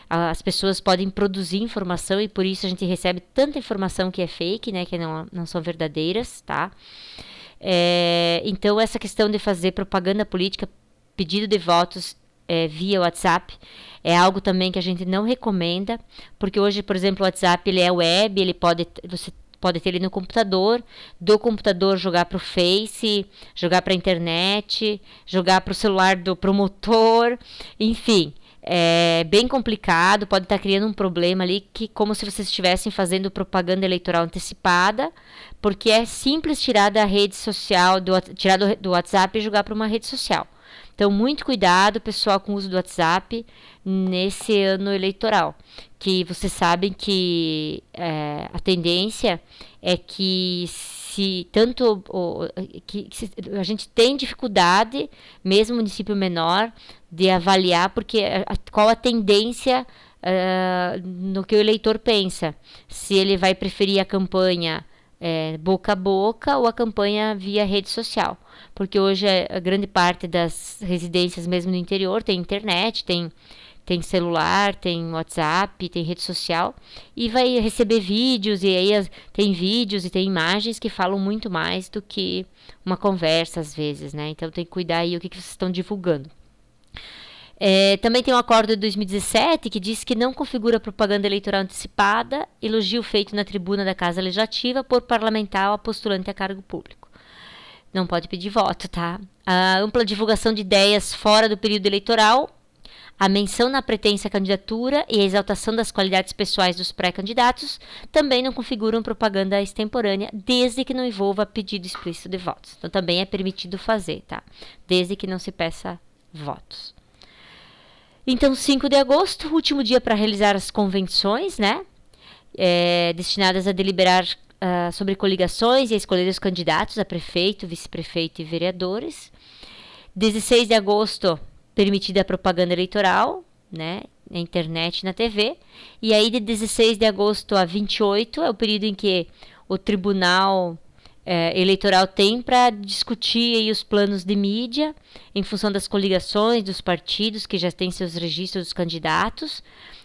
As pessoas podem produzir informação e por isso a gente recebe tanta informação que é fake, né, que não são verdadeiras, tá? Então, essa questão de fazer propaganda política, pedido de votos via WhatsApp, é algo também que a gente não recomenda, porque hoje, por exemplo, o WhatsApp ele é web, você pode ter ele no computador, do computador jogar para o Face, jogar para a internet, jogar para o celular do promotor, enfim. É bem complicado, pode estar criando um problema ali, que como se vocês estivessem fazendo propaganda eleitoral antecipada, porque é simples tirar da rede social, tirar do WhatsApp e jogar para uma rede social. Então, muito cuidado, pessoal, com o uso do WhatsApp nesse ano eleitoral, que vocês sabem que a tendência é que a gente tem dificuldade, mesmo município menor, de avaliar qual a tendência no que o eleitor pensa. Se ele vai preferir a campanha boca a boca ou a campanha via rede social. Porque hoje a grande parte das residências, mesmo no interior, tem internet, tem celular, tem WhatsApp, tem rede social e vai receber vídeos e aí tem vídeos e tem imagens que falam muito mais do que uma conversa às vezes, né? Então tem que cuidar aí o que vocês estão divulgando. Também tem um acordo de 2017 que diz que não configura propaganda eleitoral antecipada, elogio feito na tribuna da Casa Legislativa por parlamentar ou postulante a cargo público. Não pode pedir voto, tá? A ampla divulgação de ideias fora do período eleitoral, a menção na pretensa candidatura e a exaltação das qualidades pessoais dos pré-candidatos também não configuram propaganda extemporânea, desde que não envolva pedido explícito de votos. Então também é permitido fazer, tá? Desde que não se peça votos. Então, 5 de agosto, último dia para realizar as convenções, né? Destinadas a deliberar sobre coligações e a escolher os candidatos a prefeito, vice-prefeito e vereadores. 16 de agosto, permitida a propaganda eleitoral, né, na internet e na TV. E aí, de 16 de agosto a 28, é o período em que o Tribunal Eleitoral tem para discutir aí os planos de mídia, em função das coligações, dos partidos que já têm seus registros dos candidatos,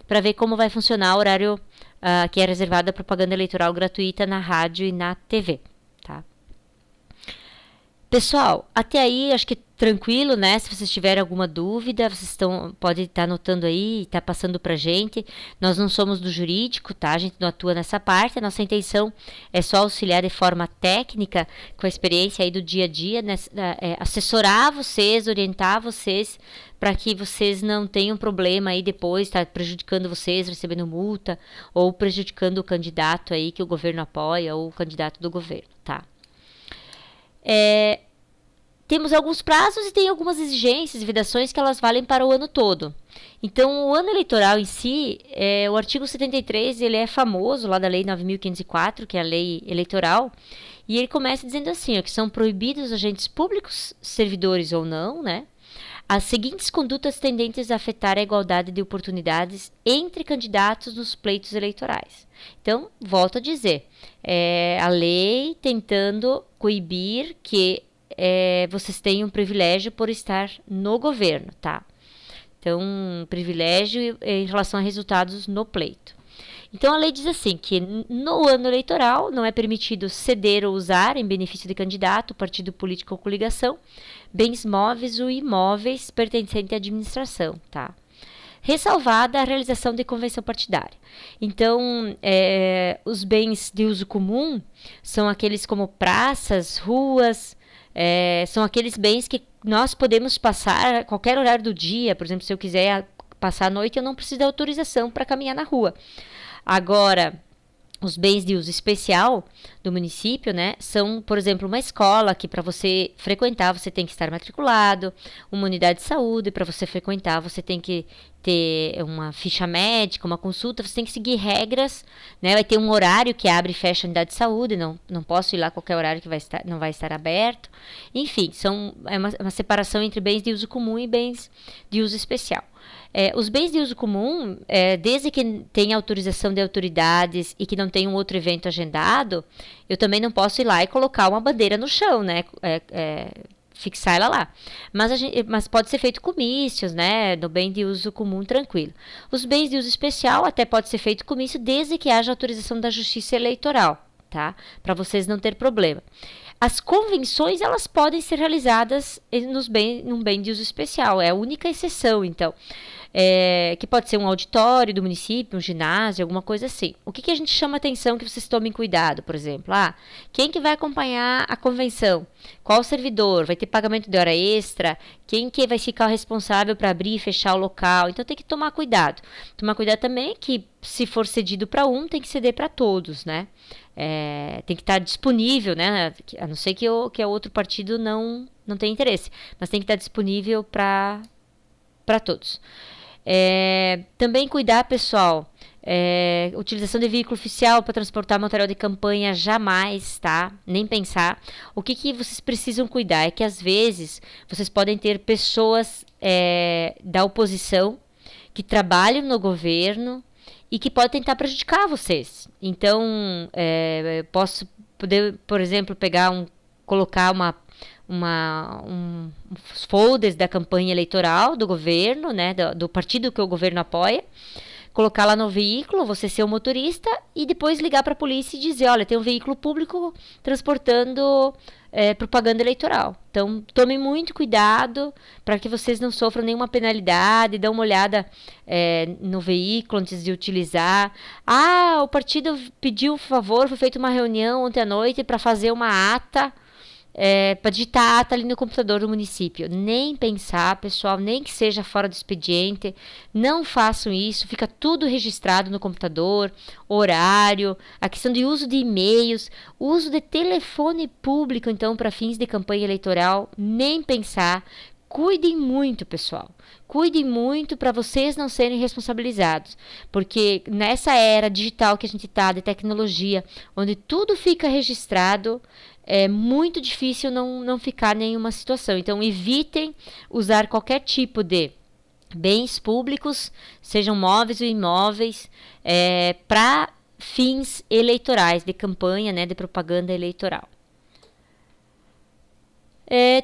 para ver como vai funcionar o horário que é reservado à propaganda eleitoral gratuita na rádio e na TV, tá? Pessoal, até aí acho que tranquilo, né? Se vocês tiverem alguma dúvida, vocês podem estar anotando aí e estar passando pra gente. Nós não somos do jurídico, tá? A gente não atua nessa parte. A nossa intenção é só auxiliar de forma técnica, com a experiência aí do dia a dia, né? Assessorar vocês, orientar vocês, para que vocês não tenham problema aí depois, tá prejudicando vocês, recebendo multa, ou prejudicando o candidato aí que o governo apoia, ou o candidato do governo, tá? Temos alguns prazos e tem algumas exigências e vedações que elas valem para o ano todo. Então, o ano eleitoral em si, o artigo 73, ele é famoso, lá da Lei 9.504, que é a lei eleitoral, e ele começa dizendo assim, que são proibidos agentes públicos, servidores ou não, né, as seguintes condutas tendentes a afetar a igualdade de oportunidades entre candidatos nos pleitos eleitorais. Então, volto a dizer, a lei tentando coibir que vocês tenham privilégio por estar no governo, tá? Então, um privilégio em relação a resultados no pleito. Então, a lei diz assim, que no ano eleitoral não é permitido ceder ou usar, em benefício de candidato, partido político ou coligação, bens móveis ou imóveis pertencentes à administração, tá? Ressalvada a realização de convenção partidária. Então, os bens de uso comum são aqueles como praças, ruas, são aqueles bens que nós podemos passar a qualquer horário do dia, por exemplo, se eu quiser passar a noite, eu não preciso de autorização para caminhar na rua. Agora, os bens de uso especial do município, né, são, por exemplo, uma escola que para você frequentar você tem que estar matriculado, uma unidade de saúde, para você frequentar você tem que ter uma ficha médica, uma consulta, você tem que seguir regras, né, vai ter um horário que abre e fecha a unidade de saúde, não posso ir lá a qualquer horário que não vai estar aberto, enfim, é uma separação entre bens de uso comum e bens de uso especial. Os bens de uso comum, desde que tenha autorização de autoridades e que não tenha um outro evento agendado, eu também não posso ir lá e colocar uma bandeira no chão, né? Fixar ela lá. Mas pode ser feito comícios, né? No bem de uso comum, tranquilo. Os bens de uso especial até pode ser feito comício desde que haja autorização da Justiça Eleitoral, tá? Para vocês não ter problema. As convenções, elas podem ser realizadas num bem de uso especial, é a única exceção, então. Que pode ser um auditório do município, um ginásio, alguma coisa assim. O que a gente chama atenção que vocês tomem cuidado, por exemplo? Quem que vai acompanhar a convenção? Qual servidor? Vai ter pagamento de hora extra? Quem que vai ficar responsável para abrir e fechar o local? Então tem que tomar cuidado. Tomar cuidado também que se for cedido para um, tem que ceder para todos, né? Tem que estar disponível, né? A não ser que o outro partido não tenha interesse, mas tem que estar disponível para todos. Também cuidar, pessoal, utilização de veículo oficial para transportar material de campanha, jamais, tá? Nem pensar. O que vocês precisam cuidar é que às vezes vocês podem ter pessoas da oposição que trabalham no governo e que podem tentar prejudicar vocês. Então, posso poder, por exemplo, colocar uns folders da campanha eleitoral do governo, né, do partido que o governo apoia, colocar lá no veículo, você ser o motorista e depois ligar para a polícia e dizer, olha, tem um veículo público transportando propaganda eleitoral. Então, tome muito cuidado para que vocês não sofram nenhuma penalidade, dê uma olhada no veículo antes de utilizar. O partido pediu um favor, foi feita uma reunião ontem à noite para fazer uma ata, para digitar a ata ali no computador do município. Nem pensar, pessoal, nem que seja fora do expediente, não façam isso, fica tudo registrado no computador, horário, a questão de uso de e-mails, uso de telefone público, então, para fins de campanha eleitoral, nem pensar. Cuidem muito, pessoal. Cuidem muito para vocês não serem responsabilizados. Porque nessa era digital que a gente está, de tecnologia, onde tudo fica registrado, é muito difícil não ficar nenhuma situação. Então, evitem usar qualquer tipo de bens públicos, sejam móveis ou imóveis, para fins eleitorais, de campanha, né, de propaganda eleitoral.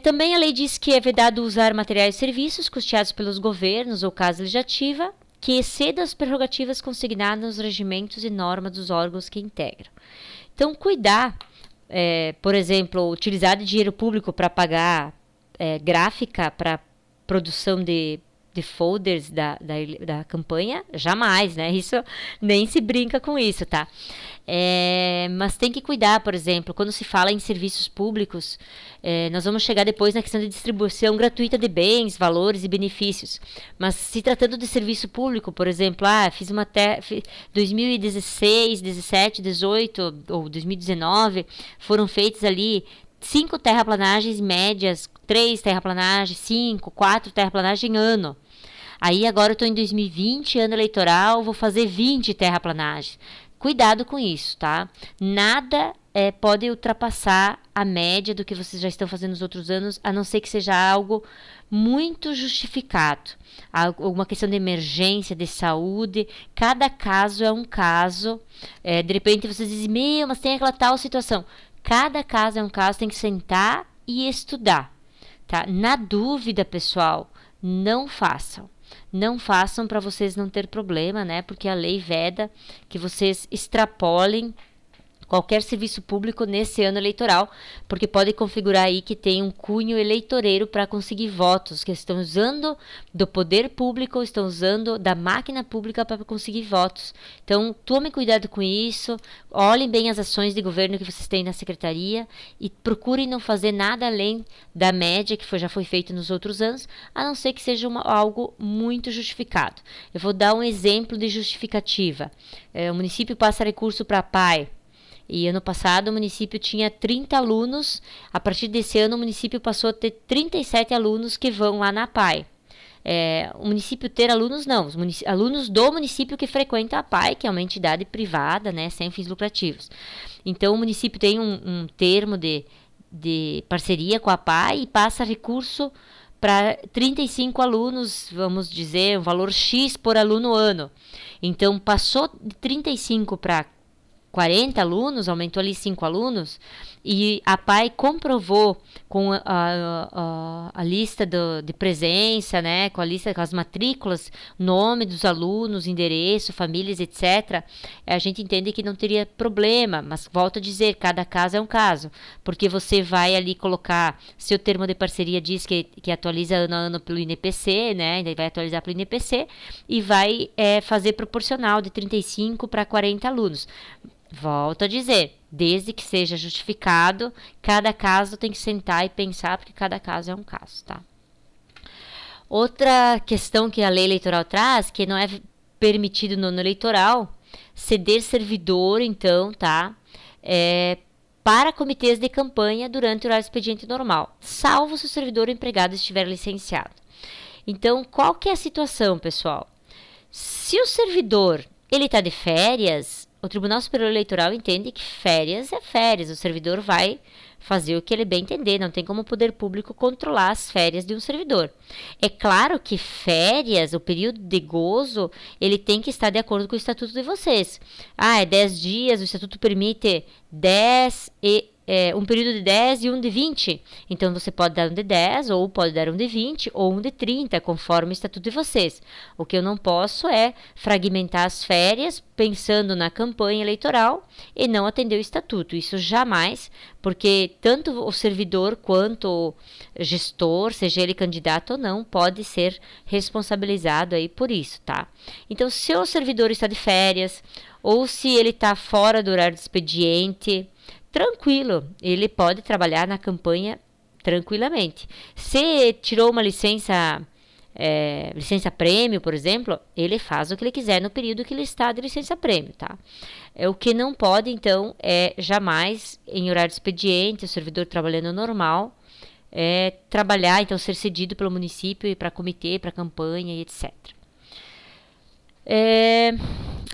Também a lei diz que é vedado usar materiais e serviços custeados pelos governos ou casa legislativa que excedam as prerrogativas consignadas nos regimentos e normas dos órgãos que integram. Então, cuidar, por exemplo, utilizar dinheiro público para pagar gráfica para produção de folders da campanha, jamais, né? Isso nem se brinca com isso, tá? Mas tem que cuidar, por exemplo, quando se fala em serviços públicos, nós vamos chegar depois na questão de distribuição gratuita de bens, valores e benefícios. Mas se tratando de serviço público, por exemplo, fiz 2016, 17, 18 ou 2019, foram feitas ali 5 terraplanagens médias, 3 terraplanagens, 5, 4 terraplanagens ano. Aí agora eu estou em 2020, ano eleitoral, vou fazer 20 terraplanagens. Cuidado com isso, tá? Nada pode ultrapassar a média do que vocês já estão fazendo nos outros anos, a não ser que seja algo muito justificado. Alguma questão de emergência, de saúde. Cada caso é um caso. De repente vocês dizem, mas tem aquela tal situação. Cada caso é um caso, tem que sentar e estudar, tá? Na dúvida, pessoal, não façam. Não façam para vocês não ter problema, né? Porque a lei veda que vocês extrapolem qualquer serviço público nesse ano eleitoral, porque pode configurar aí que tem um cunho eleitoreiro para conseguir votos, que estão usando do poder público, estão usando da máquina pública para conseguir votos. Então, tomem cuidado com isso, olhem bem as ações de governo que vocês têm na secretaria e procurem não fazer nada além da média que já foi feito nos outros anos, a não ser que seja algo muito justificado. Eu vou dar um exemplo de justificativa. O município passa recurso para a PAI, e ano passado o município tinha 30 alunos, a partir desse ano o município passou a ter 37 alunos que vão lá na PAI. O município ter alunos não, os alunos do município que frequentam a PAI, que é uma entidade privada, né, sem fins lucrativos. Então o município tem um termo de parceria com a PAI e passa recurso para 35 alunos, vamos dizer, um valor X por aluno ano. Então passou de 35 para 40 alunos, aumentou ali 5 alunos, e a PAI comprovou com a lista de presença, né, com a lista, com as matrículas, nome dos alunos, endereço, famílias, etc. A gente entende que não teria problema, mas volto a dizer, cada caso é um caso, porque você vai ali colocar, seu termo de parceria diz que atualiza ano a ano pelo INPC, né, daí vai atualizar pelo INPC, e vai fazer proporcional de 35 para 40 alunos. Volto a dizer, desde que seja justificado, cada caso tem que sentar e pensar, porque cada caso é um caso, tá? Outra questão que a lei eleitoral traz, que não é permitido no ano eleitoral, ceder servidor, então, tá? Para comitês de campanha durante o horário de expediente normal, salvo se o servidor ou empregado estiver licenciado. Então, qual que é a situação, pessoal? Se o servidor, ele está de férias, o Tribunal Superior Eleitoral entende que férias é férias, o servidor vai fazer o que ele bem entender, não tem como o poder público controlar as férias de um servidor. É claro que férias, o período de gozo, ele tem que estar de acordo com o estatuto de vocês. É 10 dias, o estatuto permite 10 um período de 10 e um de 20. Então, você pode dar um de 10, ou pode dar um de 20, ou um de 30, conforme o estatuto de vocês. O que eu não posso é fragmentar as férias pensando na campanha eleitoral e não atender o estatuto. Isso jamais, porque tanto o servidor quanto o gestor, seja ele candidato ou não, pode ser responsabilizado aí por isso, tá? Então, se o servidor está de férias, ou se ele está fora do horário de expediente, tranquilo, ele pode trabalhar na campanha tranquilamente. Se tirou uma licença prêmio, por exemplo, ele faz o que ele quiser no período que ele está de licença prêmio, tá? O que não pode, então, é jamais, em horário de expediente, o servidor trabalhando normal, trabalhar, então, ser cedido pelo município e para comitê, para campanha e etc.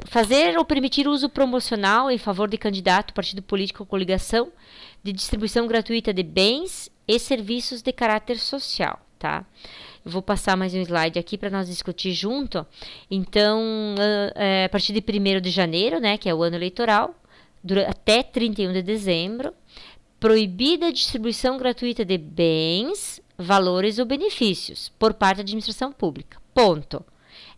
Fazer ou permitir uso promocional em favor de candidato, partido político ou coligação de distribuição gratuita de bens e serviços de caráter social, tá? Eu vou passar mais um slide aqui para nós discutir junto. Então, a partir de 1º de janeiro, né, que é o ano eleitoral, até 31 de dezembro, proibida a distribuição gratuita de bens, valores ou benefícios por parte da administração pública. Ponto.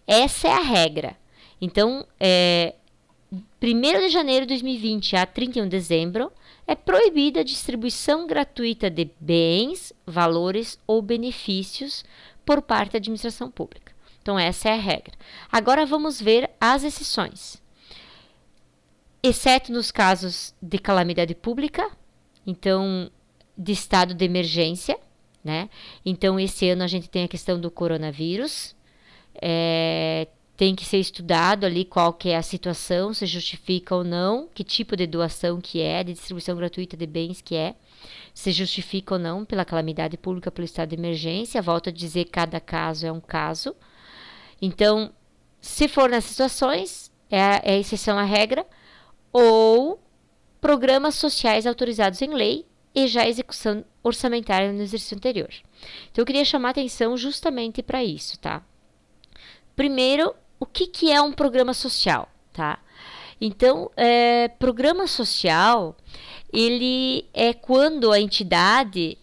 Essa é a regra. Então, 1º de janeiro de 2020 a 31 de dezembro, é proibida a distribuição gratuita de bens, valores ou benefícios por parte da administração pública. Então, essa é a regra. Agora, vamos ver as exceções. Exceto nos casos de calamidade pública, então, de estado de emergência, né? Então, esse ano a gente tem a questão do coronavírus, tem que ser estudado ali qual que é a situação, se justifica ou não, que tipo de doação que é, de distribuição gratuita de bens que é, se justifica ou não pela calamidade pública, pelo estado de emergência. Volto a dizer, cada caso é um caso. Então, se for nessas situações, é exceção à regra, ou programas sociais autorizados em lei e já execução orçamentária no exercício anterior. Então, eu queria chamar a atenção justamente para isso, tá? Primeiro, o que é um programa social, tá? Então, programa social, ele é quando a entidade,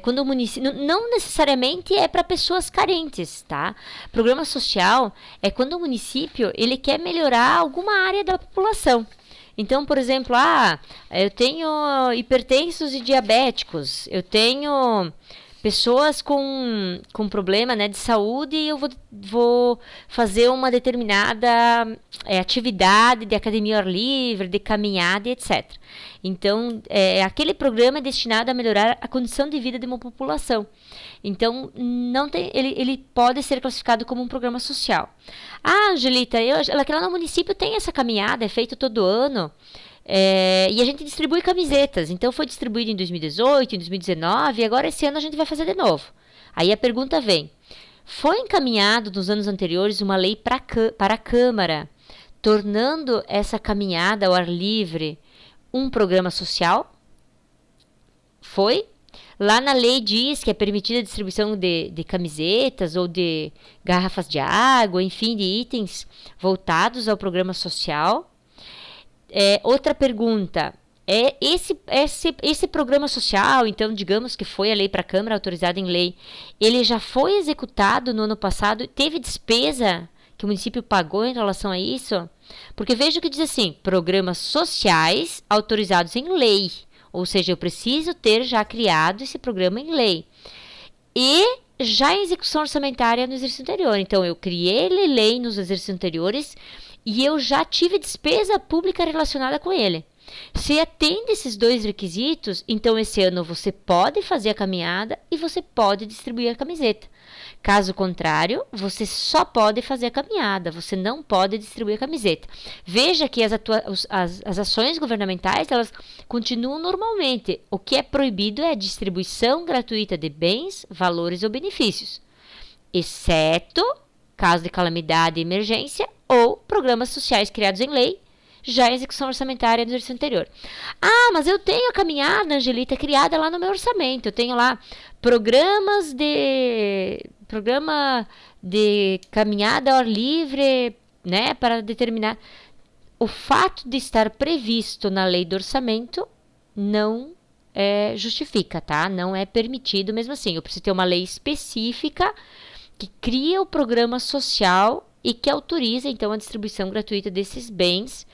quando o município, não necessariamente é para pessoas carentes, tá? Programa social é quando o município, ele quer melhorar alguma área da população. Então, por exemplo, eu tenho hipertensos e diabéticos, eu tenho pessoas com problema, né, de saúde, e eu vou fazer uma determinada atividade de academia ao ar livre, de caminhada, etc. Então, aquele programa é destinado a melhorar a condição de vida de uma população. Então, não tem, ele pode ser classificado como um programa social. Angelita, lá no município tem essa caminhada, é feito todo ano. E a gente distribui camisetas. Então foi distribuído em 2018, em 2019, e agora esse ano a gente vai fazer de novo. Aí a pergunta vem: foi encaminhado nos anos anteriores uma lei para a Câmara, tornando essa caminhada ao ar livre um programa social? Foi? Lá na lei diz que é permitida a distribuição de camisetas ou de garrafas de água, enfim, de itens voltados ao programa social. Outra pergunta, esse programa social, então digamos que foi a lei para a Câmara autorizada em lei, ele já foi executado no ano passado? Teve despesa que o município pagou em relação a isso? Porque veja o que diz assim: programas sociais autorizados em lei, ou seja, eu preciso ter já criado esse programa em lei e já em execução orçamentária no exercício anterior. Então eu criei lei nos exercícios anteriores e eu já tive despesa pública relacionada com ele. Se atende esses dois requisitos, então esse ano você pode fazer a caminhada e você pode distribuir a camiseta. Caso contrário, você só pode fazer a caminhada, você não pode distribuir a camiseta. Veja que as ações governamentais, elas continuam normalmente. O que é proibido é a distribuição gratuita de bens, valores ou benefícios, exceto caso de calamidade e emergência ou programas sociais criados em lei, já em execução orçamentária no exercício anterior. Mas eu tenho a caminhada, Angelita, criada lá no meu orçamento. Eu tenho lá programa de caminhada ao ar livre, né, para determinar. O fato de estar previsto na lei do orçamento não justifica, tá? Não é permitido mesmo assim. Eu preciso ter uma lei específica que cria o programa social e que autoriza, então, a distribuição gratuita desses bens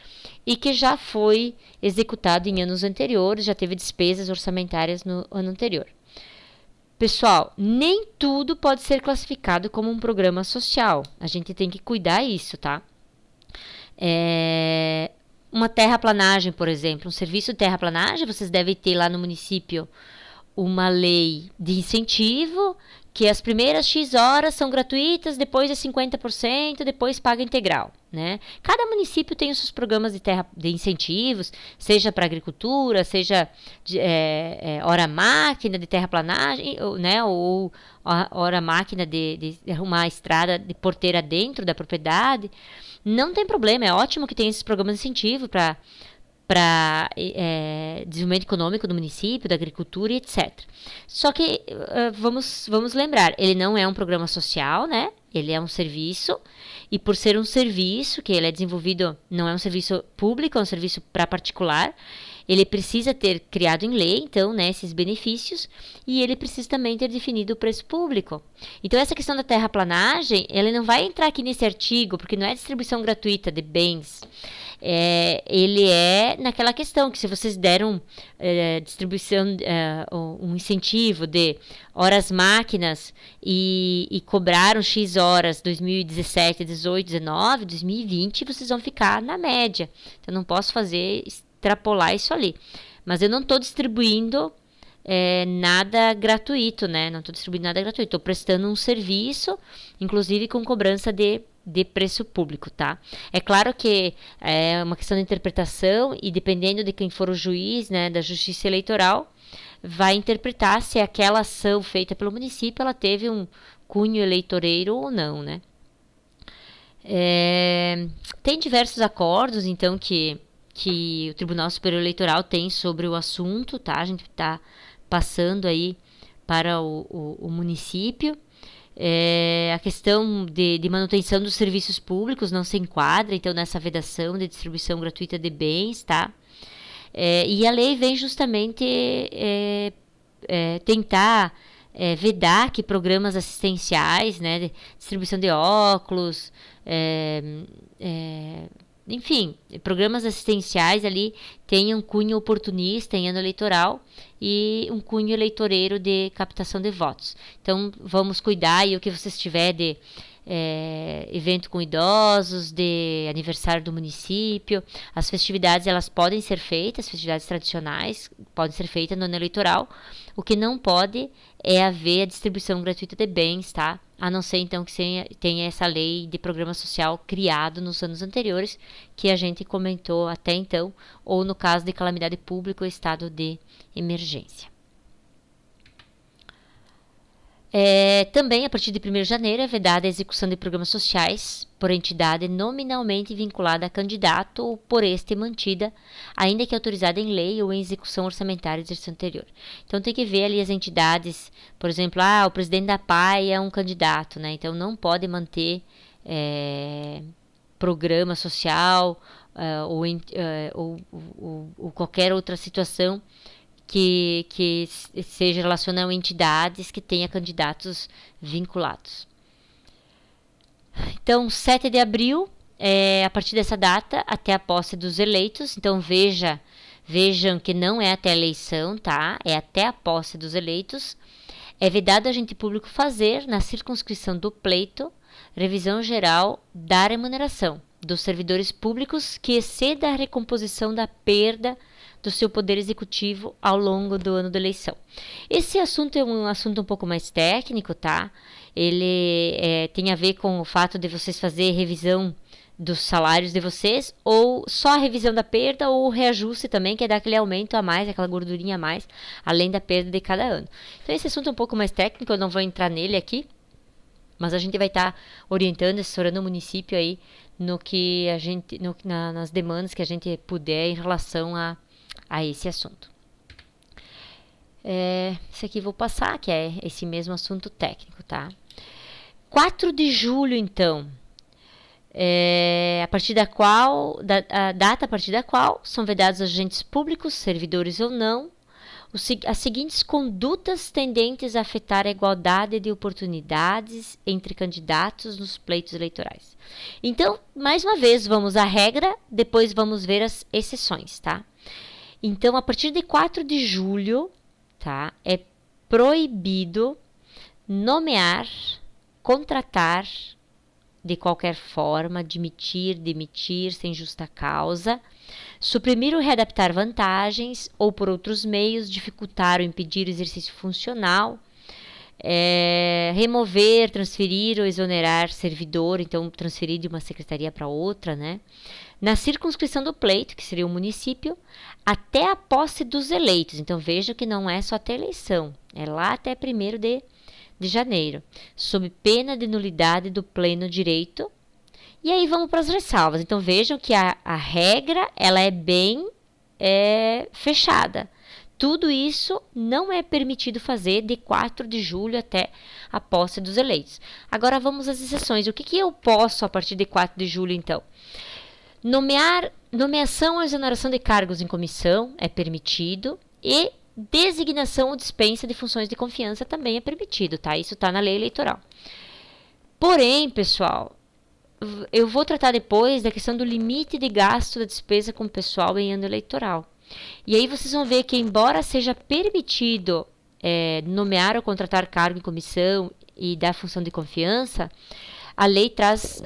e que já foi executado em anos anteriores, já teve despesas orçamentárias no ano anterior. Pessoal, nem tudo pode ser classificado como um programa social. A gente tem que cuidar disso, tá? Uma terraplanagem, por exemplo, um serviço de terraplanagem, vocês devem ter lá no município uma lei de incentivo, que as primeiras X horas são gratuitas, depois é 50%, depois paga integral, né? Cada município tem os seus programas de incentivos, seja para agricultura, seja hora máquina de terraplanagem, né? Ou hora máquina de arrumar a estrada de porteira dentro da propriedade. Não tem problema, é ótimo que tem esses programas de incentivo para desenvolvimento econômico do município, da agricultura e etc. Só que vamos lembrar, ele não é um programa social, né? Ele é um serviço, e por ser um serviço que ele é desenvolvido, não é um serviço público, é um serviço para particular, ele precisa ter criado em lei, então, né, esses benefícios, e ele precisa também ter definido o preço público. Então, essa questão da terraplanagem, ele não vai entrar aqui nesse artigo, porque não é distribuição gratuita de bens. Ele é naquela questão que se vocês deram distribuição, um incentivo de horas máquinas e cobraram X horas 2017, 18, 19, 2020, vocês vão ficar na média. Então, não posso extrapolar isso ali. Mas eu não estou distribuindo nada gratuito, né? Não estou distribuindo nada gratuito. Estou prestando um serviço, inclusive com cobrança de preço público, tá? É claro que é uma questão de interpretação e dependendo de quem for o juiz, né, da Justiça Eleitoral, vai interpretar se aquela ação feita pelo município, ela teve um cunho eleitoreiro ou não, né? Tem diversos acordos, então, que o Tribunal Superior Eleitoral tem sobre o assunto, tá? A gente está passando aí para o município. A questão de manutenção dos serviços públicos não se enquadra, então, nessa vedação de distribuição gratuita de bens, tá? E a lei vem justamente tentar vedar que programas assistenciais, né, de distribuição de óculos, enfim, programas assistenciais ali têm um cunho oportunista em ano eleitoral e um cunho eleitoreiro de captação de votos. Então, vamos cuidar, e o que vocês tiver de evento com idosos, de aniversário do município, as festividades elas podem ser feitas, as festividades tradicionais podem ser feitas no ano eleitoral. O que não pode é haver a distribuição gratuita de bens, tá? A não ser então que tenha essa lei de programa social criado nos anos anteriores, que a gente comentou até então, ou no caso de calamidade pública ou estado de emergência. Também, a partir de 1º de janeiro, é vedada a execução de programas sociais por entidade nominalmente vinculada a candidato ou por este mantida, ainda que autorizada em lei ou em execução orçamentária de exercício anterior. Então, tem que ver ali as entidades, por exemplo, o presidente da PAI é um candidato, né? Então, não pode manter programa social ou qualquer outra situação que seja relacionada a entidades que tenha candidatos vinculados. Então, 7 de abril, a partir dessa data, até a posse dos eleitos. Então, vejam que não é até a eleição, tá? É até a posse dos eleitos. É vedado agente público fazer, na circunscrição do pleito, revisão geral da remuneração dos servidores públicos que exceda a recomposição da perda do seu poder executivo ao longo do ano da eleição. Esse assunto é um assunto um pouco mais técnico, tá? Ele tem a ver com o fato de vocês fazer revisão dos salários de vocês, ou só a revisão da perda, ou o reajuste também, que é dar aquele aumento a mais, aquela gordurinha a mais, além da perda de cada ano. Então esse assunto é um pouco mais técnico, eu não vou entrar nele aqui, mas a gente vai estar orientando, assessorando o município aí no que a gente, nas demandas que a gente puder em relação a esse assunto. Esse aqui vou passar, que é esse mesmo assunto técnico, tá? 4 de julho, então, a partir da qual, a data a partir da qual são vedados agentes públicos, servidores ou não, as seguintes condutas tendentes a afetar a igualdade de oportunidades entre candidatos nos pleitos eleitorais. Então, mais uma vez, vamos à regra, depois vamos ver as exceções, tá? Então, a partir de 4 de julho, tá, é proibido nomear, contratar de qualquer forma, demitir sem justa causa, suprimir ou readaptar vantagens ou por outros meios dificultar ou impedir o exercício funcional, remover, transferir ou exonerar servidor, então transferir de uma secretaria para outra, né? Na circunscrição do pleito, que seria o município, até a posse dos eleitos. Então, veja que não é só até a eleição, é lá até 1º de janeiro, sob pena de nulidade do pleno direito. E aí vamos para as ressalvas. Então, vejam que a regra ela é bem fechada. Tudo isso não é permitido fazer de 4 de julho até a posse dos eleitos. Agora, vamos às exceções. O que eu posso a partir de 4 de julho, então? Nomeação ou exoneração de cargos em comissão é permitido e designação ou dispensa de funções de confiança também é permitido, tá? Isso está na lei eleitoral. Porém, pessoal, eu vou tratar depois da questão do limite de gasto da despesa com o pessoal em ano eleitoral. E aí vocês vão ver que, embora seja permitido nomear ou contratar cargo em comissão e dar função de confiança, a lei traz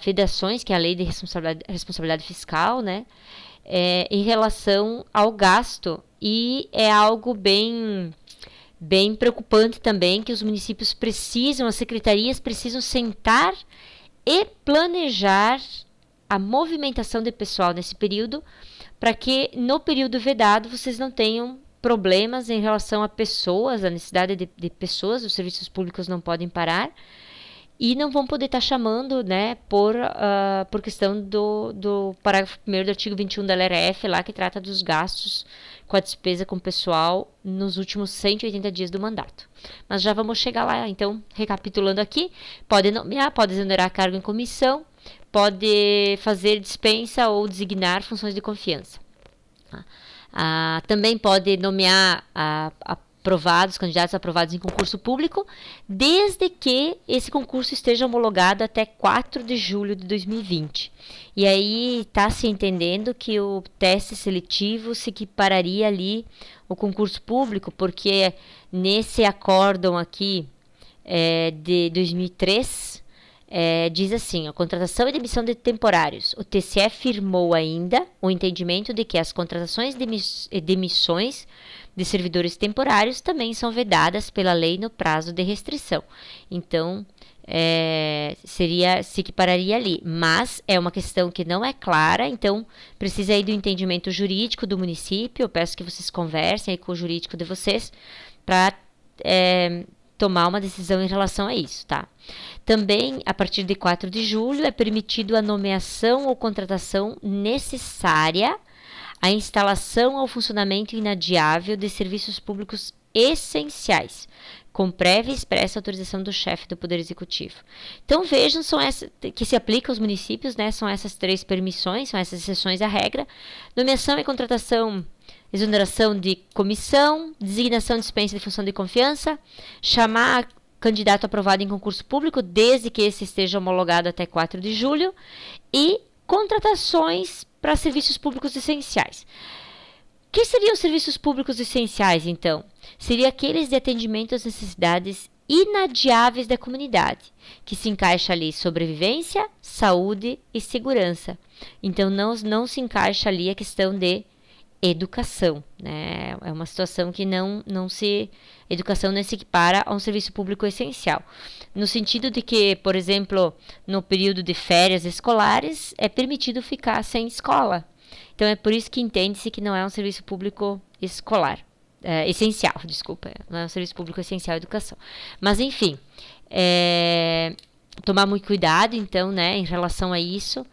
vedações, que é a lei de responsabilidade fiscal, né, em relação ao gasto, e é algo bem preocupante também, que os municípios precisam, as secretarias precisam sentar e planejar a movimentação de pessoal nesse período, para que no período vedado vocês não tenham problemas em relação a pessoas, a necessidade de pessoas, os serviços públicos não podem parar, e não vão poder estar chamando, né, por questão do parágrafo 1º do artigo 21 da LRF, lá que trata dos gastos com a despesa com o pessoal nos últimos 180 dias do mandato. Mas já vamos chegar lá, então, recapitulando aqui, pode nomear, pode exonerar cargo em comissão, pode fazer dispensa ou designar funções de confiança. Também pode nomear candidatos aprovados em concurso público, desde que esse concurso esteja homologado até 4 de julho de 2020. E aí está se entendendo que o teste seletivo se equipararia ali ao concurso público, porque nesse acórdão aqui de 2003, diz assim: a contratação e demissão de temporários. O TCE afirmou ainda o entendimento de que as contratações e demissões de servidores temporários também são vedadas pela lei no prazo de restrição. Então, se equipararia ali. Mas é uma questão que não é clara, então precisa aí do entendimento jurídico do município. Eu peço que vocês conversem aí com o jurídico de vocês para tomar uma decisão em relação a isso, tá? Também, a partir de 4 de julho, é permitido a nomeação ou contratação necessária à instalação ou funcionamento inadiável de serviços públicos essenciais, com prévia e expressa autorização do chefe do Poder Executivo. Então, vejam, são essas que se aplicam aos municípios, né? São essas 3 permissões, são essas exceções à regra. Nomeação e contratação, exoneração de comissão, designação, dispensa de função de confiança, chamar candidato aprovado em concurso público, desde que esse esteja homologado até 4 de julho, e contratações para serviços públicos essenciais. O que seriam os serviços públicos essenciais, então? Seria aqueles de atendimento às necessidades inadiáveis da comunidade, que se encaixa ali sobrevivência, saúde e segurança. Então, não se encaixa ali a questão de educação, né? É uma situação que educação não se equipara a um serviço público essencial, no sentido de que, por exemplo, no período de férias escolares é permitido ficar sem escola. Então é por isso que entende-se que não é um serviço público essencial, não é um serviço público essencial à educação. Mas enfim, tomar muito cuidado, então, né, em relação a isso.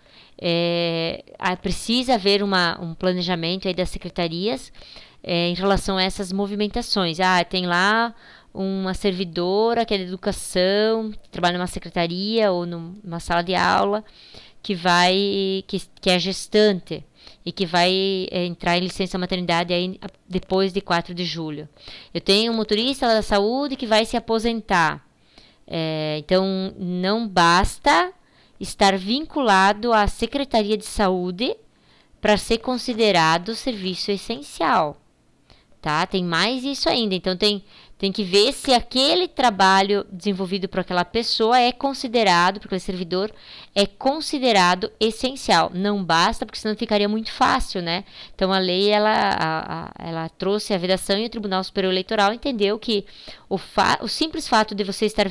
Precisa haver um planejamento aí das secretarias em relação a essas movimentações. Tem lá uma servidora que é de educação, que trabalha numa secretaria ou numa sala de aula, que é gestante e que vai entrar em licença maternidade aí depois de 4 de julho. Eu tenho um motorista da saúde que vai se aposentar. Então, não basta estar vinculado à Secretaria de Saúde para ser considerado serviço essencial, tá? Tem mais isso ainda. Então, tem que ver se aquele trabalho desenvolvido por aquela pessoa por aquele servidor, é considerado essencial. Não basta, porque senão ficaria muito fácil, né? Então, a lei, ela trouxe a vedação e o Tribunal Superior Eleitoral entendeu que o simples fato de você estar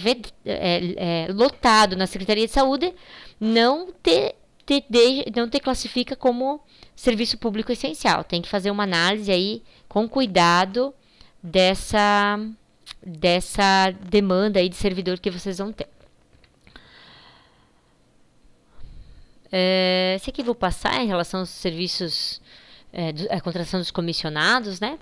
lotado na Secretaria de Saúde não te classifica como serviço público essencial. Tem que fazer uma análise aí com cuidado dessa demanda aí de servidor que vocês vão ter. Esse aqui eu vou passar em relação aos serviços, a contratação dos comissionados, né?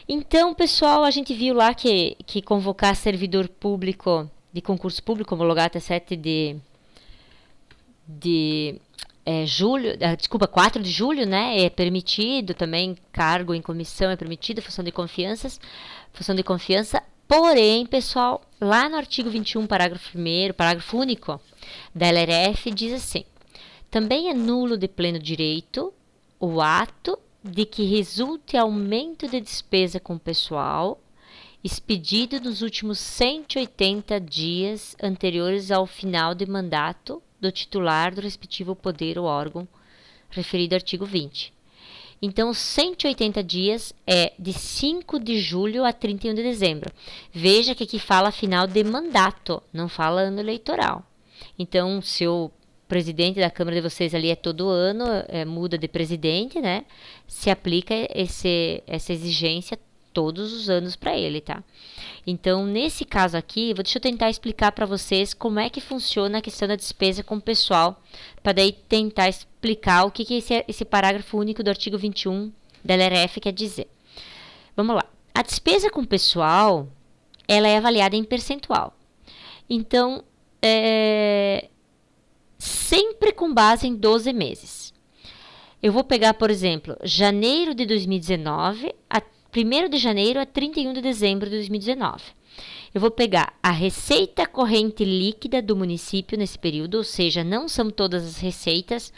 Então, pessoal, a gente viu lá que convocar servidor público de concurso público homologado até 7 de julho, 4 de julho, né? É permitido também, cargo em comissão é permitido, função de confiança. Porém, pessoal, lá no artigo 21, parágrafo 1º, parágrafo único da LRF, diz assim: também é nulo de pleno direito o ato de que resulte aumento de despesa com pessoal expedido nos últimos 180 dias anteriores ao final de mandato do titular do respectivo poder ou órgão referido ao artigo 20. Então, 180 dias é de 5 de julho a 31 de dezembro. Veja que aqui fala final de mandato, não fala ano eleitoral. Então, se o presidente da Câmara de vocês ali é todo ano, muda de presidente, né? Se aplica essa exigência todos os anos para ele, tá? Então, nesse caso aqui, deixa eu tentar explicar para vocês como é que funciona a questão da despesa com o pessoal, para daí tentar explicar o que esse parágrafo único do artigo 21 da LRF quer dizer. Vamos lá. A despesa com o pessoal, ela é avaliada em percentual. Então, sempre com base em 12 meses. Eu vou pegar, por exemplo, janeiro de 2019 1º de janeiro a 31 de dezembro de 2019. Eu vou pegar a receita corrente líquida do município nesse período, ou seja, não são todas as receitas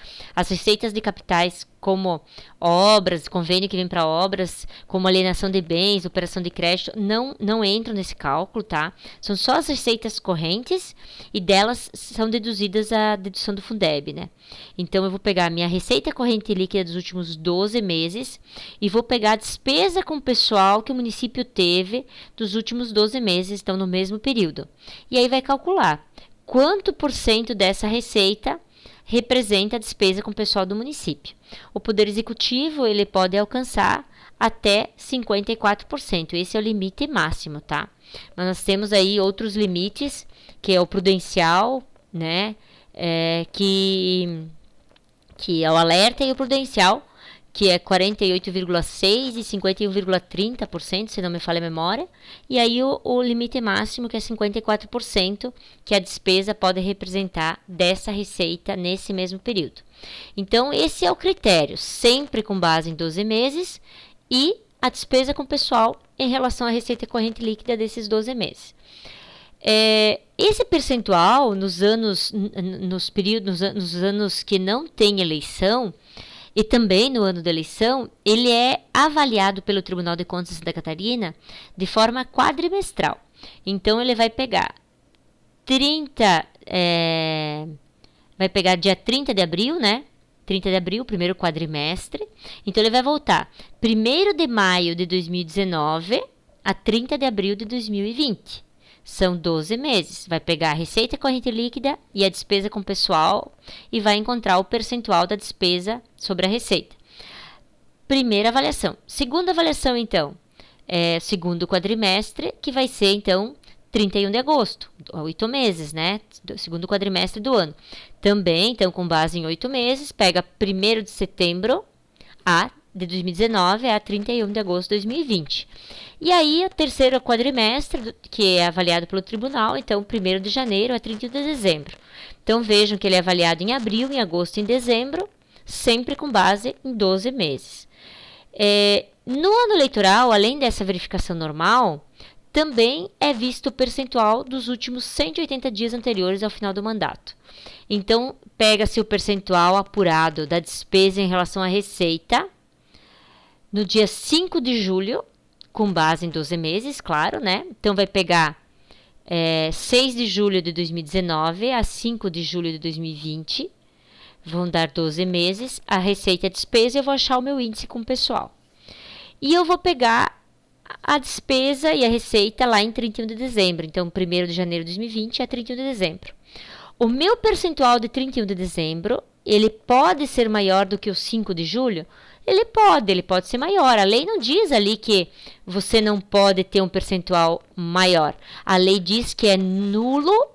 de capitais como obras, convênio que vem para obras, como alienação de bens, operação de crédito, não entram nesse cálculo, tá? São só as receitas correntes e delas são deduzidas a dedução do Fundeb, né? Então, eu vou pegar a minha receita corrente líquida dos últimos 12 meses e vou pegar a despesa com o pessoal que o município teve dos últimos 12 meses, então no mesmo período. E aí vai calcular quanto por cento dessa receita representa a despesa com o pessoal do município. O Poder Executivo, ele pode alcançar até 54%. Esse é o limite máximo, tá? Mas nós temos aí outros limites, que é o prudencial, né? Que é o alerta, e o prudencial, que é 48,6% e 51,30%, se não me falha a memória, e aí o limite máximo, que é 54%, que a despesa pode representar dessa receita nesse mesmo período. Então, esse é o critério, sempre com base em 12 meses, e a despesa com o pessoal em relação à receita corrente líquida desses 12 meses. Esse percentual, nos anos que não tem eleição, e também no ano da eleição, ele é avaliado pelo Tribunal de Contas de Santa Catarina de forma quadrimestral. Então, ele vai pegar vai pegar dia 30 de abril, né? 30 de abril, primeiro quadrimestre. Então, ele vai voltar 1º de maio de 2019 a 30 de abril de 2020. São 12 meses. Vai pegar a receita corrente líquida e a despesa com pessoal e vai encontrar o percentual da despesa sobre a receita. Primeira avaliação. Segunda avaliação, então, segundo quadrimestre, que vai ser, então, 31 de agosto, 8 meses, né? Segundo quadrimestre do ano. Também, então, com base em 8 meses, pega 1º de setembro de 2019 a 31 de agosto de 2020. E aí, o terceiro quadrimestre, que é avaliado pelo tribunal, então, 1º de janeiro a 31 de dezembro. Então, vejam que ele é avaliado em abril, em agosto e em dezembro, sempre com base em 12 meses. No ano eleitoral, além dessa verificação normal, também é visto o percentual dos últimos 180 dias anteriores ao final do mandato. Então, pega-se o percentual apurado da despesa em relação à receita no dia 5 de julho, com base em 12 meses, claro, né? Então, vai pegar 6 de julho de 2019 a 5 de julho de 2020. Vão dar 12 meses. A receita e a despesa, eu vou achar o meu índice com o pessoal. E eu vou pegar a despesa e a receita lá em 31 de dezembro. Então, 1º de janeiro de 2020 a 31 de dezembro. O meu percentual de 31 de dezembro, ele pode ser maior do que o 5 de julho? Ele pode ser maior. A lei não diz ali que você não pode ter um percentual maior. A lei diz que é nulo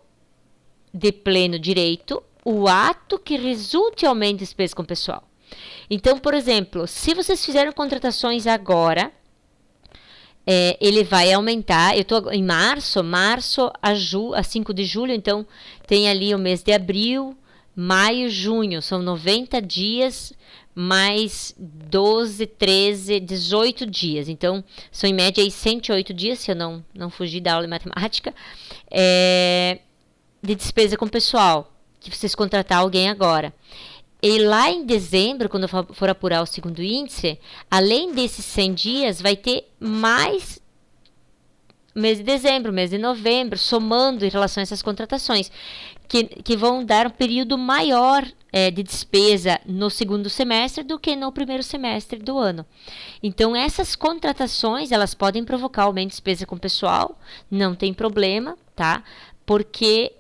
de pleno direito o ato que resulte em aumento de despesa com o pessoal. Então, por exemplo, se vocês fizeram contratações agora, ele vai aumentar. Eu estou em março a 5 de julho, então tem ali o mês de abril, maio, junho, são 90 dias, mais 12, 13, 18 dias. Então, são em média aí 108 dias, se eu não fugir da aula de matemática, de despesa com o pessoal, que vocês contratar alguém agora. E lá em dezembro, quando eu for apurar o segundo índice, além desses 100 dias, vai ter mais mês de dezembro, mês de novembro, somando em relação a essas contratações, que vão dar um período maior de despesa no segundo semestre do que no primeiro semestre do ano. Então, essas contratações, elas podem provocar aumento de despesa com o pessoal, não tem problema, tá? Porque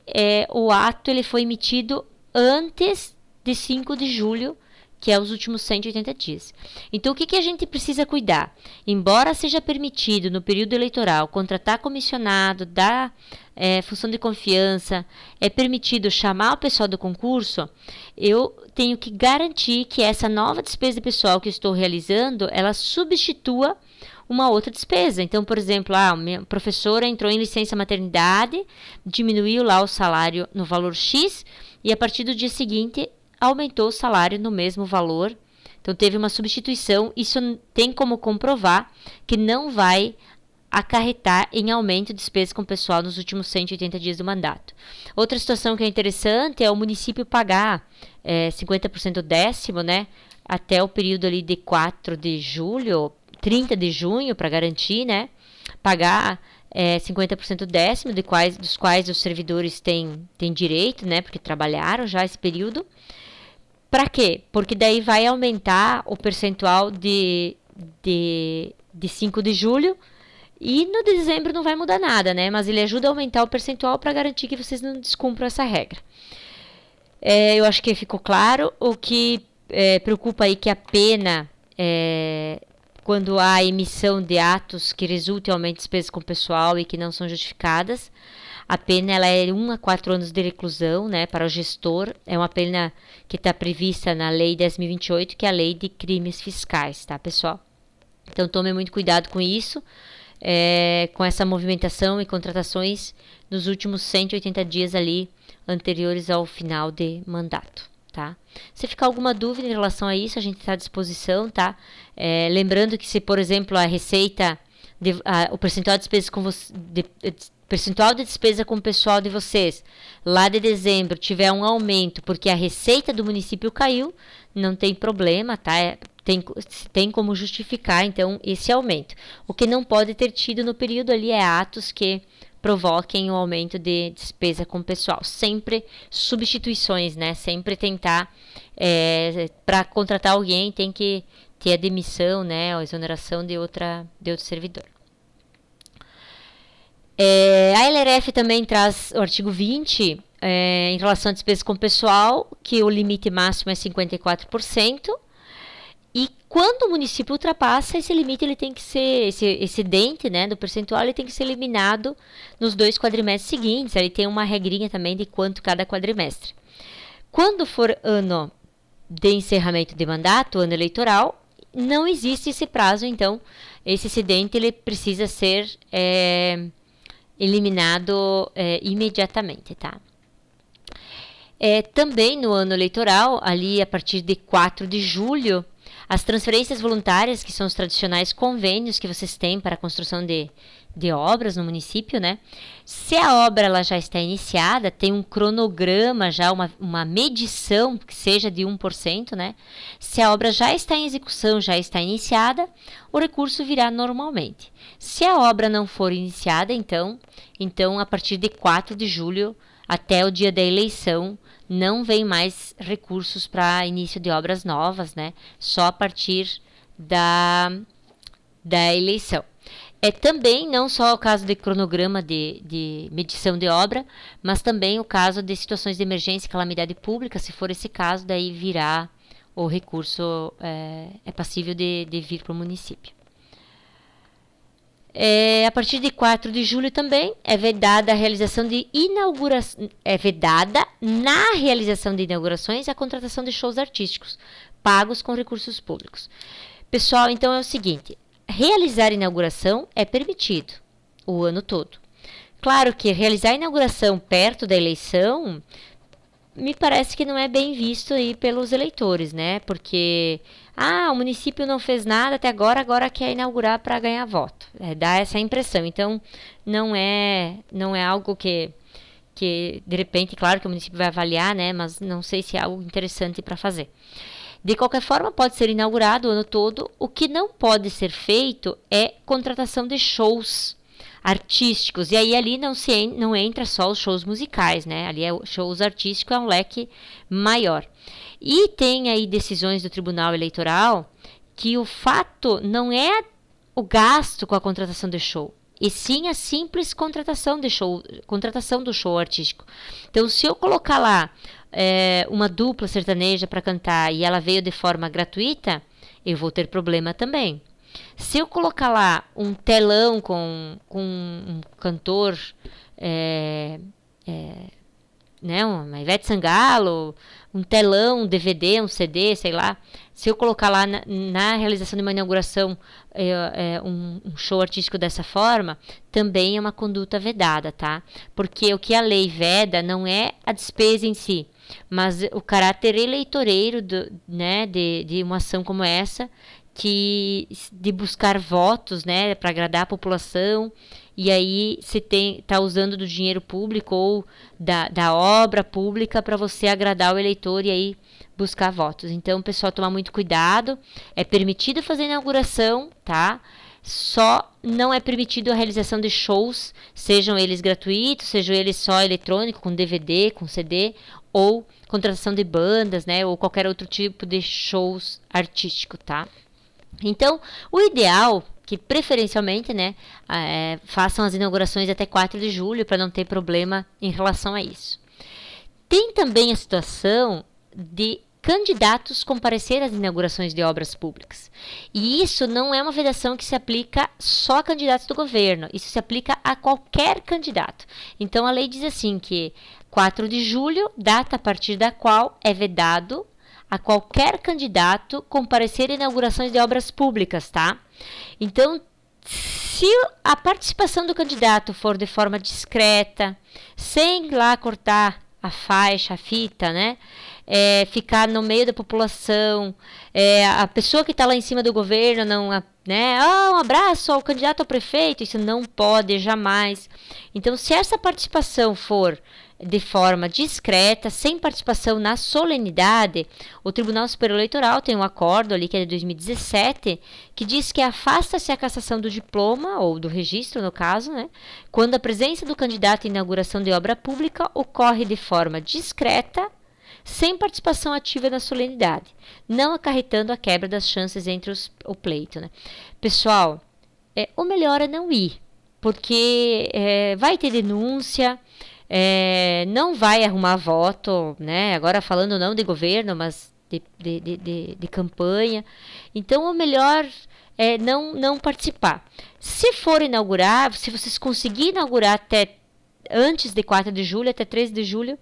o ato ele foi emitido antes de 5 de julho, que é os últimos 180 dias. Então, o que a gente precisa cuidar? Embora seja permitido no período eleitoral contratar comissionado, dar função de confiança, é permitido chamar o pessoal do concurso, eu tenho que garantir que essa nova despesa pessoal que eu estou realizando, ela substitua uma outra despesa. Então, por exemplo, minha professora entrou em licença maternidade, diminuiu lá o salário no valor X, e a partir do dia seguinte aumentou o salário no mesmo valor. Então teve uma substituição, isso tem como comprovar que não vai acarretar em aumento de despesas com o pessoal nos últimos 180 dias do mandato. Outra situação que é interessante é o município pagar 50% do décimo, né, até o período ali de 4 de julho, 30 de junho, para garantir, né, pagar 50% do décimo, dos quais os servidores têm direito, né, porque trabalharam já esse período. Para quê? Porque daí vai aumentar o percentual de 5 de julho, e no de dezembro não vai mudar nada, né? Mas ele ajuda a aumentar o percentual para garantir que vocês não descumpram essa regra. Eu acho que ficou claro. O que preocupa aí que a pena, quando há emissão de atos que resultem em aumento de despesas com o pessoal e que não são justificadas, a pena ela é 1 a 4 anos de reclusão, né, para o gestor. É uma pena que está prevista na Lei 10.028, que é a Lei de Crimes Fiscais, tá, pessoal? Então, tome muito cuidado com isso. Com essa movimentação e contratações nos últimos 180 dias ali anteriores ao final de mandato, tá? Se ficar alguma dúvida em relação a isso, a gente está à disposição, tá? Lembrando que se, por exemplo, a receita, o percentual de despesa percentual de despesa com o pessoal de vocês lá de dezembro tiver um aumento porque a receita do município caiu, não tem problema, tá? Tem como justificar, então, esse aumento. O que não pode ter tido no período ali é atos que provoquem o aumento de despesa com o pessoal. Sempre substituições, né? Sempre tentar, para contratar alguém, tem que ter a demissão, né? A exoneração de outro servidor. A LRF também traz o artigo 20, em relação a despesas com o pessoal, que o limite máximo é 54%. E quando o município ultrapassa esse limite, ele tem que ser, esse excedente, né, do percentual, ele tem que ser eliminado nos 2 quadrimestres seguintes. Ele tem uma regrinha também de quanto cada quadrimestre. Quando for ano de encerramento de mandato, ano eleitoral, não existe esse prazo, então esse excedente ele precisa ser eliminado imediatamente, tá? Também no ano eleitoral, ali a partir de 4 de julho, as transferências voluntárias, que são os tradicionais convênios que vocês têm para a construção de obras no município, né? Se a obra ela já está iniciada, tem um cronograma, já uma medição que seja de 1%, né? Se a obra já está em execução, já está iniciada, o recurso virá normalmente. Se a obra não for iniciada, então a partir de 4 de julho até o dia da eleição, não vem mais recursos para início de obras novas, né? Só a partir da eleição. Também não só o caso de cronograma de medição de obra, mas também o caso de situações de emergência e calamidade pública. Se for esse caso, daí virá o recurso, é passível de vir para o município. A partir de 4 de julho também é vedada a realização de inaugurações, na realização de inaugurações a contratação de shows artísticos pagos com recursos públicos. Pessoal, então é o seguinte, realizar inauguração é permitido o ano todo. Claro que realizar a inauguração perto da eleição me parece que não é bem visto aí pelos eleitores, né? Porque o município não fez nada até agora quer inaugurar para ganhar voto. Dá essa impressão. Então, não é algo que de repente, claro que o município vai avaliar, né? Mas não sei se é algo interessante para fazer. De qualquer forma, pode ser inaugurado o ano todo. O que não pode ser feito é contratação de shows artísticos. E aí ali não entra só os shows musicais, né? Ali shows artísticos é um leque maior. E tem aí decisões do Tribunal Eleitoral que o fato não é o gasto com a contratação de show, e sim a simples contratação do show artístico. Então, se eu colocar lá uma dupla sertaneja para cantar e ela veio de forma gratuita, eu vou ter problema também. Se eu colocar lá um telão com um cantor, né, uma Ivete Sangalo, um telão, um DVD, um CD, sei lá, se eu colocar lá na realização de uma inauguração um show artístico dessa forma, também é uma conduta vedada, tá? Porque o que a lei veda não é a despesa em si, mas o caráter eleitoreiro né, de uma ação como essa, de buscar votos, né, para agradar a população, e aí você está usando do dinheiro público ou da obra pública para você agradar o eleitor e aí buscar votos. Então, pessoal, tomar muito cuidado. É permitido fazer inauguração, tá? Só não é permitido a realização de shows, sejam eles gratuitos, sejam eles só eletrônico, com DVD, com CD, ou contratação de bandas, né? Ou qualquer outro tipo de shows artístico, tá? Então, o ideal, que preferencialmente, né, façam as inaugurações até 4 de julho para não ter problema em relação a isso. Tem também a situação de candidatos comparecer às inaugurações de obras públicas. E isso não é uma vedação que se aplica só a candidatos do governo, isso se aplica a qualquer candidato. Então, a lei diz assim que 4 de julho, data a partir da qual é vedado a qualquer candidato comparecer a inaugurações de obras públicas, tá? Então, se a participação do candidato for de forma discreta, sem lá cortar a faixa, a fita, né? Ficar no meio da população, a pessoa que está lá em cima do governo, não, né? Um abraço ao candidato ao prefeito, isso não pode, jamais. Então, se essa participação for de forma discreta, sem participação na solenidade, o Tribunal Superior Eleitoral tem um acordo ali, que é de 2017, que diz que afasta-se a cassação do diploma, ou do registro, no caso, né, quando a presença do candidato em inauguração de obra pública ocorre de forma discreta, sem participação ativa na solenidade, não acarretando a quebra das chances entre o pleito, né. Pessoal, o melhor é não ir, porque vai ter denúncia, não vai arrumar voto, né? Agora falando não de governo, mas de campanha. Então, o melhor é não participar. Se for inaugurar, se vocês conseguirem inaugurar até antes de 4 de julho, até 13 de julho,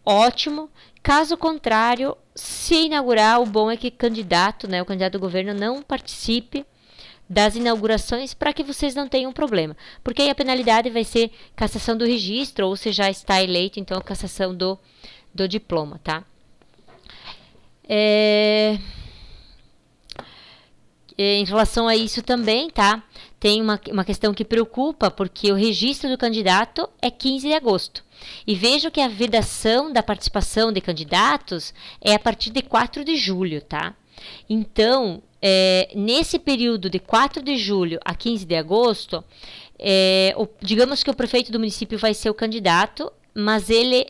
ótimo. Caso contrário, se inaugurar, o bom é que o candidato do governo não participe das inaugurações para que vocês não tenham problema. Porque aí a penalidade vai ser cassação do registro, ou se já está eleito, então a cassação do diploma, tá? Em relação a isso também, tá? Tem uma questão que preocupa, porque o registro do candidato é 15 de agosto. E vejo que a vedação da participação de candidatos é a partir de 4 de julho, tá? Então, nesse período de 4 de julho a 15 de agosto, digamos que o prefeito do município vai ser o candidato, mas ele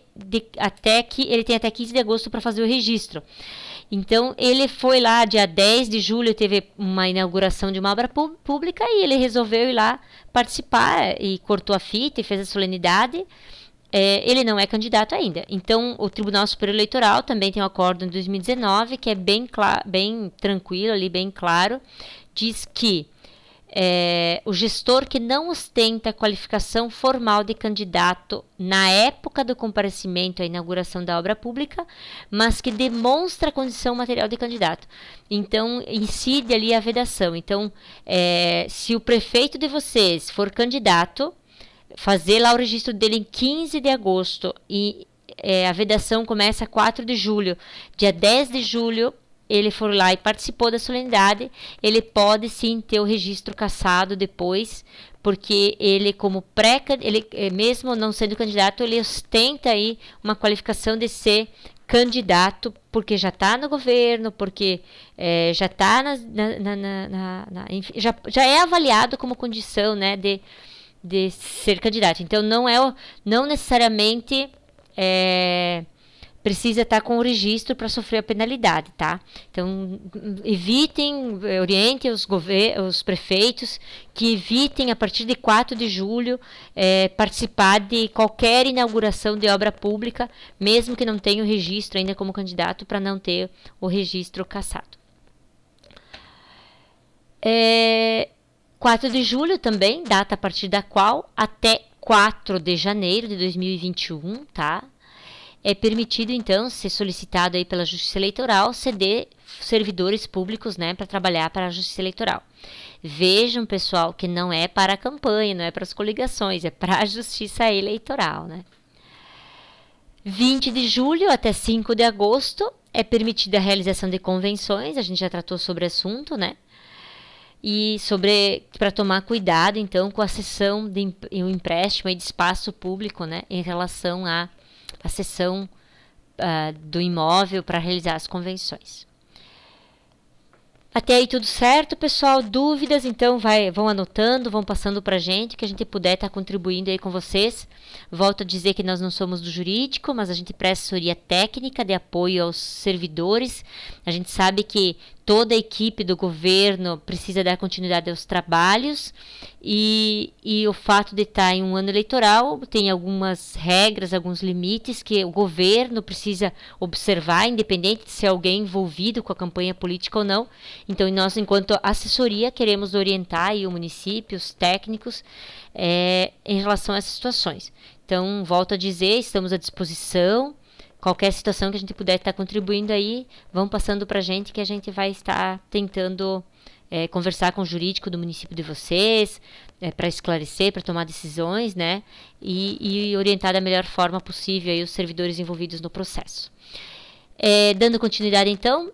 tem até 15 de agosto para fazer o registro. Então, ele foi lá, dia 10 de julho, teve uma inauguração de uma obra pública e ele resolveu ir lá participar e cortou a fita e fez a solenidade. Ele não é candidato ainda. Então, o Tribunal Superior Eleitoral também tem um acordo em 2019, que é bem tranquilo, ali, bem claro, diz que o gestor que não ostenta qualificação formal de candidato na época do comparecimento à inauguração da obra pública, mas que demonstra a condição material de candidato. Então, incide ali a vedação. Então, se o prefeito de vocês for candidato, fazer lá o registro dele em 15 de agosto e a vedação começa 4 de julho. Dia 10 de julho, ele for lá e participou da solenidade, ele pode sim ter o registro cassado depois, porque ele mesmo não sendo candidato, ele ostenta aí uma qualificação de ser candidato, porque já está no governo, porque já está já é avaliado como condição, né, de ser candidato. Então, não necessariamente precisa estar com o registro para sofrer a penalidade, tá? Então, orientem os prefeitos que evitem, a partir de 4 de julho, participar de qualquer inauguração de obra pública, mesmo que não tenha o registro ainda como candidato, para não ter o registro cassado. 4 de julho também, data a partir da qual até 4 de janeiro de 2021, tá? é permitido, então, ser solicitado aí pela Justiça Eleitoral ceder servidores públicos, né, para trabalhar para a Justiça Eleitoral. Vejam, pessoal, que não é para a campanha, não é para as coligações, é para a Justiça Eleitoral, né? 20 de julho até 5 de agosto é permitida a realização de convenções, a gente já tratou sobre o assunto, né? E para tomar cuidado, então, com a cessão de um empréstimo de espaço público, né, em relação à cessão do imóvel para realizar as convenções. Até aí tudo certo, pessoal? Dúvidas, então vão anotando, vão passando para a gente, que a gente puder estar contribuindo aí com vocês. Volto a dizer que nós não somos do jurídico, mas a gente presta assessoria técnica de apoio aos servidores. A gente sabe que toda a equipe do governo precisa dar continuidade aos trabalhos e o fato de estar em um ano eleitoral tem algumas regras, alguns limites que o governo precisa observar, independente de ser alguém envolvido com a campanha política ou não. Então, nós, enquanto assessoria, queremos orientar aí o município, os técnicos, em relação a essas situações. Então, volto a dizer, estamos à disposição. Qualquer situação que a gente puder estar contribuindo aí, vão passando para a gente que a gente vai estar tentando conversar com o jurídico do município de vocês, para esclarecer, para tomar decisões, né? E orientar da melhor forma possível aí os servidores envolvidos no processo. Dando continuidade, então,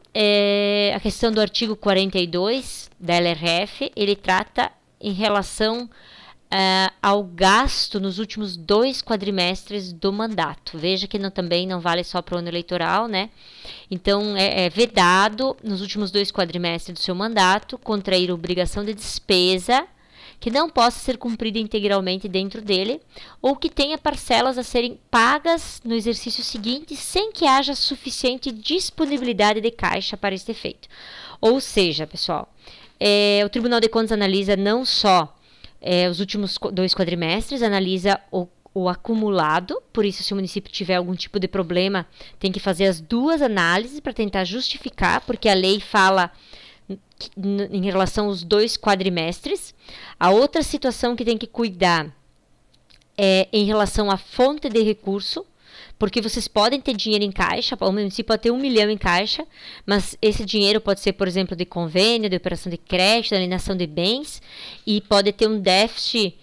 a questão do artigo 42 da LRF, ele trata em relação ao gasto nos últimos 2 quadrimestres do mandato. Veja que também não vale só para o ano eleitoral, né? Então, é vedado, nos últimos 2 quadrimestres do seu mandato, contrair obrigação de despesa que não possa ser cumprida integralmente dentro dele, ou que tenha parcelas a serem pagas no exercício seguinte sem que haja suficiente disponibilidade de caixa para este efeito. Ou seja, pessoal, o Tribunal de Contas analisa não só os últimos 2 quadrimestres, analisa o acumulado, por isso se o município tiver algum tipo de problema, tem que fazer as 2 análises para tentar justificar, porque a lei fala em relação aos 2 quadrimestres. A outra situação que tem que cuidar é em relação à fonte de recurso, porque vocês podem ter dinheiro em caixa, o município pode ter 1 milhão em caixa, mas esse dinheiro pode ser, por exemplo, de convênio, de operação de crédito, de alienação de bens, e pode ter um déficit,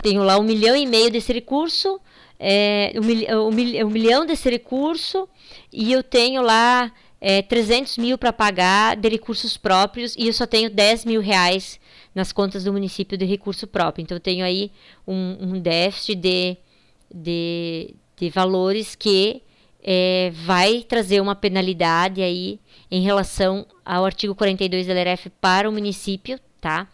tenho lá 1,5 milhão desse recurso, 1 milhão desse recurso, e eu tenho lá 300 mil para pagar de recursos próprios, e eu só tenho 10 mil reais nas contas do município de recurso próprio. Então, eu tenho aí um déficit de valores que vai trazer uma penalidade aí em relação ao artigo 42 da LRF para o município, tá?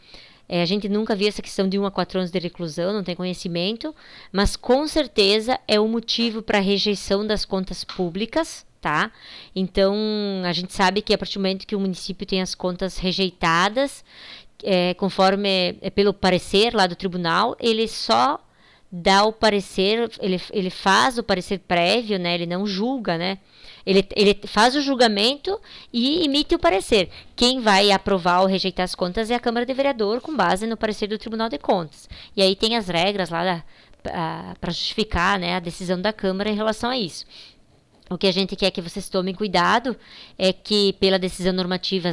A gente nunca viu essa questão de 1 a 4 anos de reclusão, não tem conhecimento, mas com certeza é o motivo para a rejeição das contas públicas, tá? Então, a gente sabe que a partir do momento que o município tem as contas rejeitadas, conforme pelo parecer lá do tribunal, ele só dá o parecer, ele faz o parecer prévio, né? Ele não julga, né? Ele faz o julgamento e emite o parecer. Quem vai aprovar ou rejeitar as contas é a Câmara de Vereador, com base no parecer do Tribunal de Contas. E aí tem as regras lá para justificar, né, a decisão da Câmara em relação a isso. O que a gente quer que vocês tomem cuidado é que, pela decisão normativa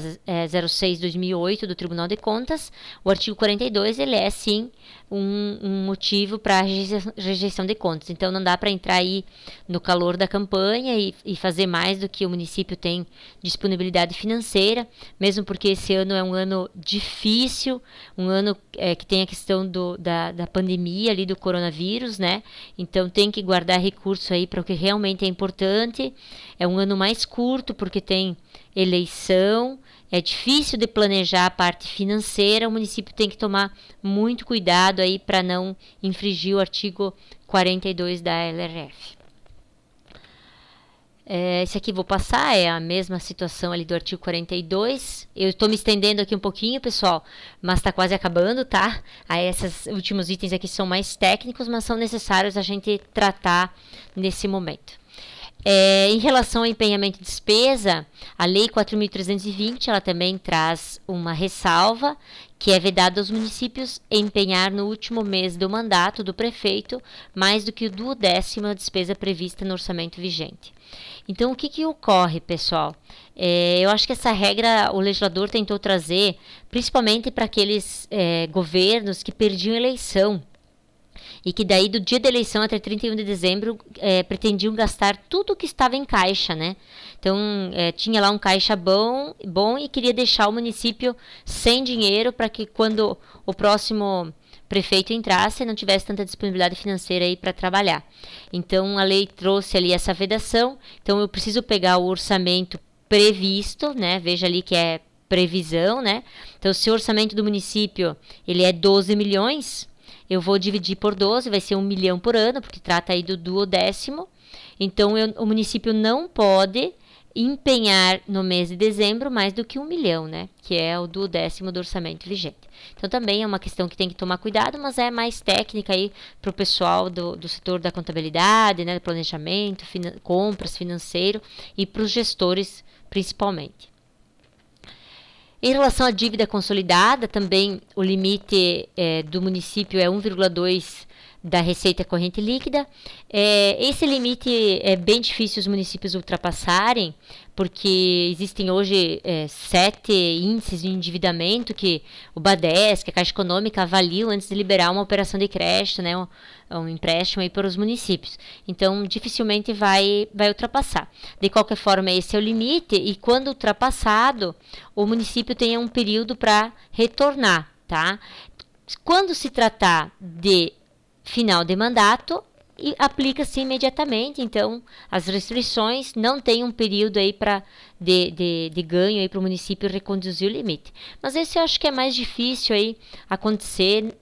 06/2008 do Tribunal de Contas, o artigo 42 ele é, sim, um motivo para a rejeição de contas. Então, não dá para entrar aí no calor da campanha e fazer mais do que o município tem disponibilidade financeira, mesmo porque esse ano é um ano difícil, um ano que tem a questão da pandemia ali do coronavírus, né? Então, tem que guardar recurso aí para o que realmente é importante. É um ano mais curto porque tem eleição, é difícil de planejar a parte financeira, o município tem que tomar muito cuidado aí para não infringir o artigo 42 da LRF. Esse aqui vou passar, é a mesma situação ali do artigo 42. Eu estou me estendendo aqui um pouquinho, pessoal, mas está quase acabando, tá? Aí esses últimos itens aqui são mais técnicos, mas são necessários a gente tratar nesse momento. Em relação ao empenhamento de despesa, a Lei 4.320, ela também traz uma ressalva, que é vedado aos municípios empenhar no último mês do mandato do prefeito mais do que o duodécimo da despesa prevista no orçamento vigente. Então, o que ocorre, pessoal? Eu acho que essa regra o legislador tentou trazer principalmente para aqueles governos que perdiam eleição, e que daí do dia da eleição até 31 de dezembro pretendiam gastar tudo que estava em caixa, né? Então, tinha lá um caixa bom e queria deixar o município sem dinheiro para que quando o próximo prefeito entrasse não tivesse tanta disponibilidade financeira aí para trabalhar. Então, a lei trouxe ali essa vedação. Então, eu preciso pegar o orçamento previsto, né? Veja ali que é previsão, né? Então, se o orçamento do município ele é 12 milhões, eu vou dividir por 12, vai ser 1 milhão por ano, porque trata aí do duodécimo. Então, o município não pode empenhar no mês de dezembro mais do que 1 milhão, né? Que é o duodécimo do orçamento vigente. Então, também é uma questão que tem que tomar cuidado, mas é mais técnica aí para o pessoal do setor da contabilidade, né? Do planejamento, compras, financeiro e para os gestores, principalmente. Em relação à dívida consolidada, também o limite do município é 1,2 da receita corrente líquida. Esse limite é bem difícil os municípios ultrapassarem, porque existem hoje 7 índices de endividamento que o Badesc, a Caixa Econômica, avaliam antes de liberar uma operação de crédito, né, um empréstimo aí para os municípios. Então, dificilmente vai ultrapassar. De qualquer forma, esse é o limite, e quando ultrapassado, o município tem um período para retornar, tá? Quando se tratar de final de mandato, e aplica-se imediatamente. Então, as restrições não têm um período aí de ganho aí para o município reconduzir o limite. Mas esse eu acho que é mais difícil aí acontecer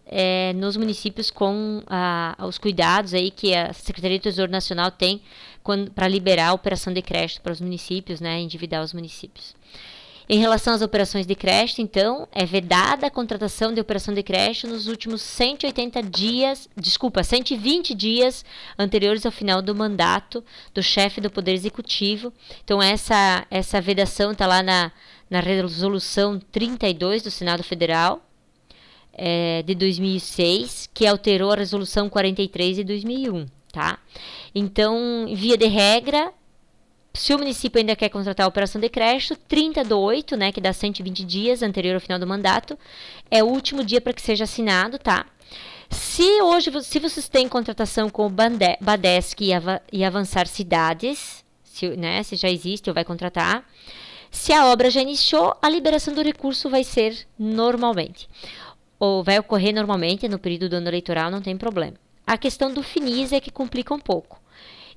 nos municípios com os cuidados aí que a Secretaria do Tesouro Nacional tem para liberar a operação de crédito para os municípios, né, endividar os municípios. Em relação às operações de crédito, então, é vedada a contratação de operação de crédito nos últimos 120 dias anteriores ao final do mandato do chefe do Poder Executivo. Então, essa vedação está lá na resolução 32 do Senado Federal de 2006, que alterou a resolução 43 de 2001, tá? Então, via de regra, se o município ainda quer contratar a operação de crédito, 30/8, né, que dá 120 dias anterior ao final do mandato, é o último dia para que seja assinado, tá? Se vocês têm contratação com o Badesc e Avançar Cidades, se já existe ou vai contratar, se a obra já iniciou, a liberação do recurso vai ser normalmente. Ou vai ocorrer normalmente no período do ano eleitoral, não tem problema. A questão do FINIS é que complica um pouco.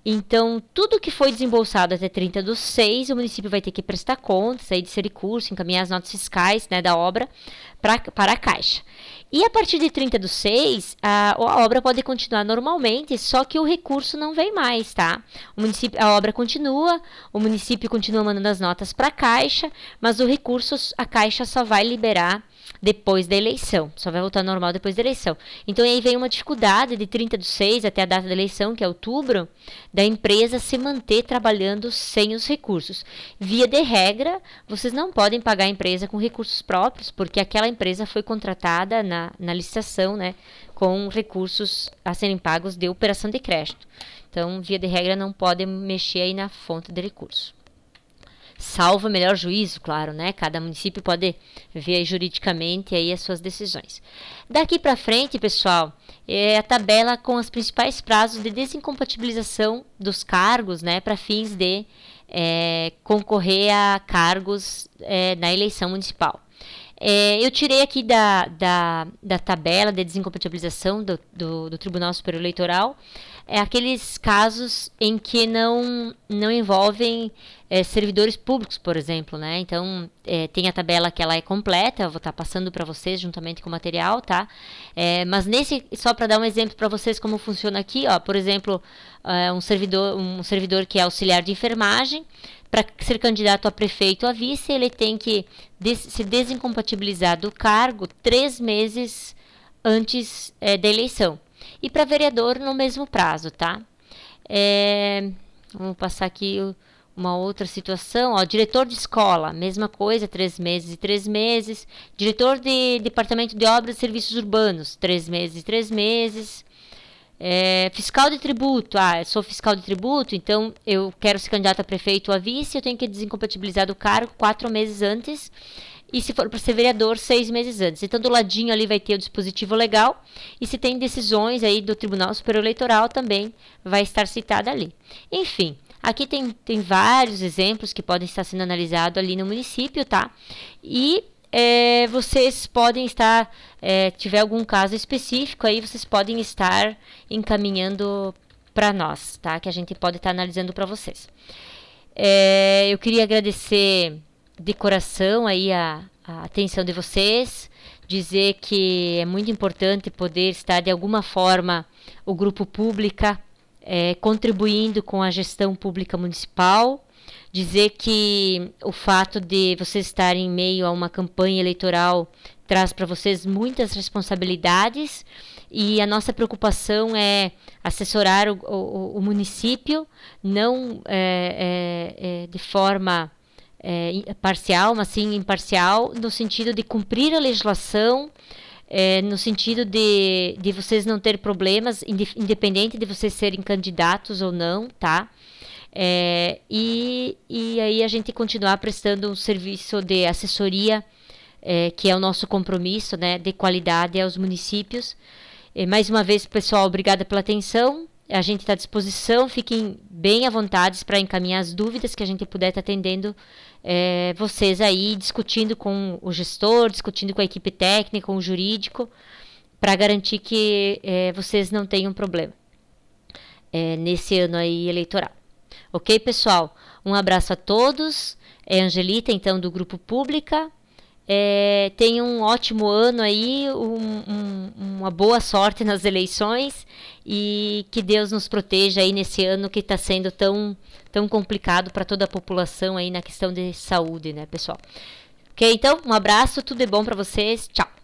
Então, tudo que foi desembolsado até 30/6, o município vai ter que prestar contas aí desse recurso, encaminhar as notas fiscais, né, da obra para a Caixa. E a partir de 30/6, a obra pode continuar normalmente, só que o recurso não vem mais, tá? A obra continua, o município continua mandando as notas para a Caixa, mas o recurso a Caixa só vai liberar depois da eleição, só vai voltar ao normal depois da eleição. Então aí vem uma dificuldade de 30/6 até a data da eleição, que é outubro, da empresa se manter trabalhando sem os recursos. Via de regra, vocês não podem pagar a empresa com recursos próprios, porque aquela empresa foi contratada na licitação, né, com recursos a serem pagos de operação de crédito. Então, via de regra, não podem mexer aí na fonte de recurso. Salvo melhor juízo, claro, né? Cada município pode ver juridicamente aí as suas decisões. Daqui para frente, pessoal, é a tabela com os principais prazos de desincompatibilização dos cargos, né, para fins de concorrer a cargos na eleição municipal. Eu tirei aqui da tabela de desincompatibilização do Tribunal Superior Eleitoral aqueles casos em que não envolvem servidores públicos, por exemplo, né? Então, tem a tabela que ela é completa, eu vou estar passando para vocês juntamente com o material, tá? Mas só para dar um exemplo para vocês como funciona aqui, ó, por exemplo, um servidor que é auxiliar de enfermagem, para ser candidato a prefeito ou a vice, ele tem que se desincompatibilizar do cargo 3 meses antes da eleição. E para vereador, no mesmo prazo, tá? Vamos passar aqui uma outra situação. Ó, diretor de escola, mesma coisa, 3 meses e 3 meses. Diretor de departamento de obras e serviços urbanos, 3 meses e 3 meses. Fiscal de tributo, eu sou fiscal de tributo, então eu quero ser candidato a prefeito ou a vice, eu tenho que desincompatibilizar do cargo 4 meses antes, e se for para ser vereador, 6 meses antes. Então do ladinho ali vai ter o dispositivo legal, e se tem decisões aí do Tribunal Superior Eleitoral também vai estar citada ali. Enfim, aqui tem vários exemplos que podem estar sendo analisados ali no município, tá? E vocês podem estar, tiver algum caso específico aí, vocês podem estar encaminhando para nós, tá? Que a gente pode estar analisando para vocês. Eu queria agradecer de coração aí a atenção de vocês, dizer que é muito importante poder estar de alguma forma o Grupo Pública contribuindo com a gestão pública municipal. Dizer que o fato de vocês estarem em meio a uma campanha eleitoral traz para vocês muitas responsabilidades, e a nossa preocupação é assessorar o município, não de forma parcial, mas sim imparcial, no sentido de cumprir a legislação, no sentido de vocês não ter problemas, independente de vocês serem candidatos ou não, tá? E aí a gente continuar prestando um serviço de assessoria, que é o nosso compromisso, né, de qualidade aos municípios. Mais uma vez, pessoal, obrigada pela atenção. A gente está à disposição, fiquem bem à vontade para encaminhar as dúvidas que a gente puder estar atendendo vocês aí, discutindo com o gestor, discutindo com a equipe técnica, com o jurídico, para garantir que vocês não tenham problema nesse ano aí eleitoral. Ok, pessoal? Um abraço a todos. Angelita, então, do Grupo Pública. Tenham um ótimo ano aí, uma boa sorte nas eleições, e que Deus nos proteja aí nesse ano que está sendo tão complicado para toda a população aí na questão de saúde, né, pessoal? Ok, então, um abraço, tudo de bom para vocês. Tchau!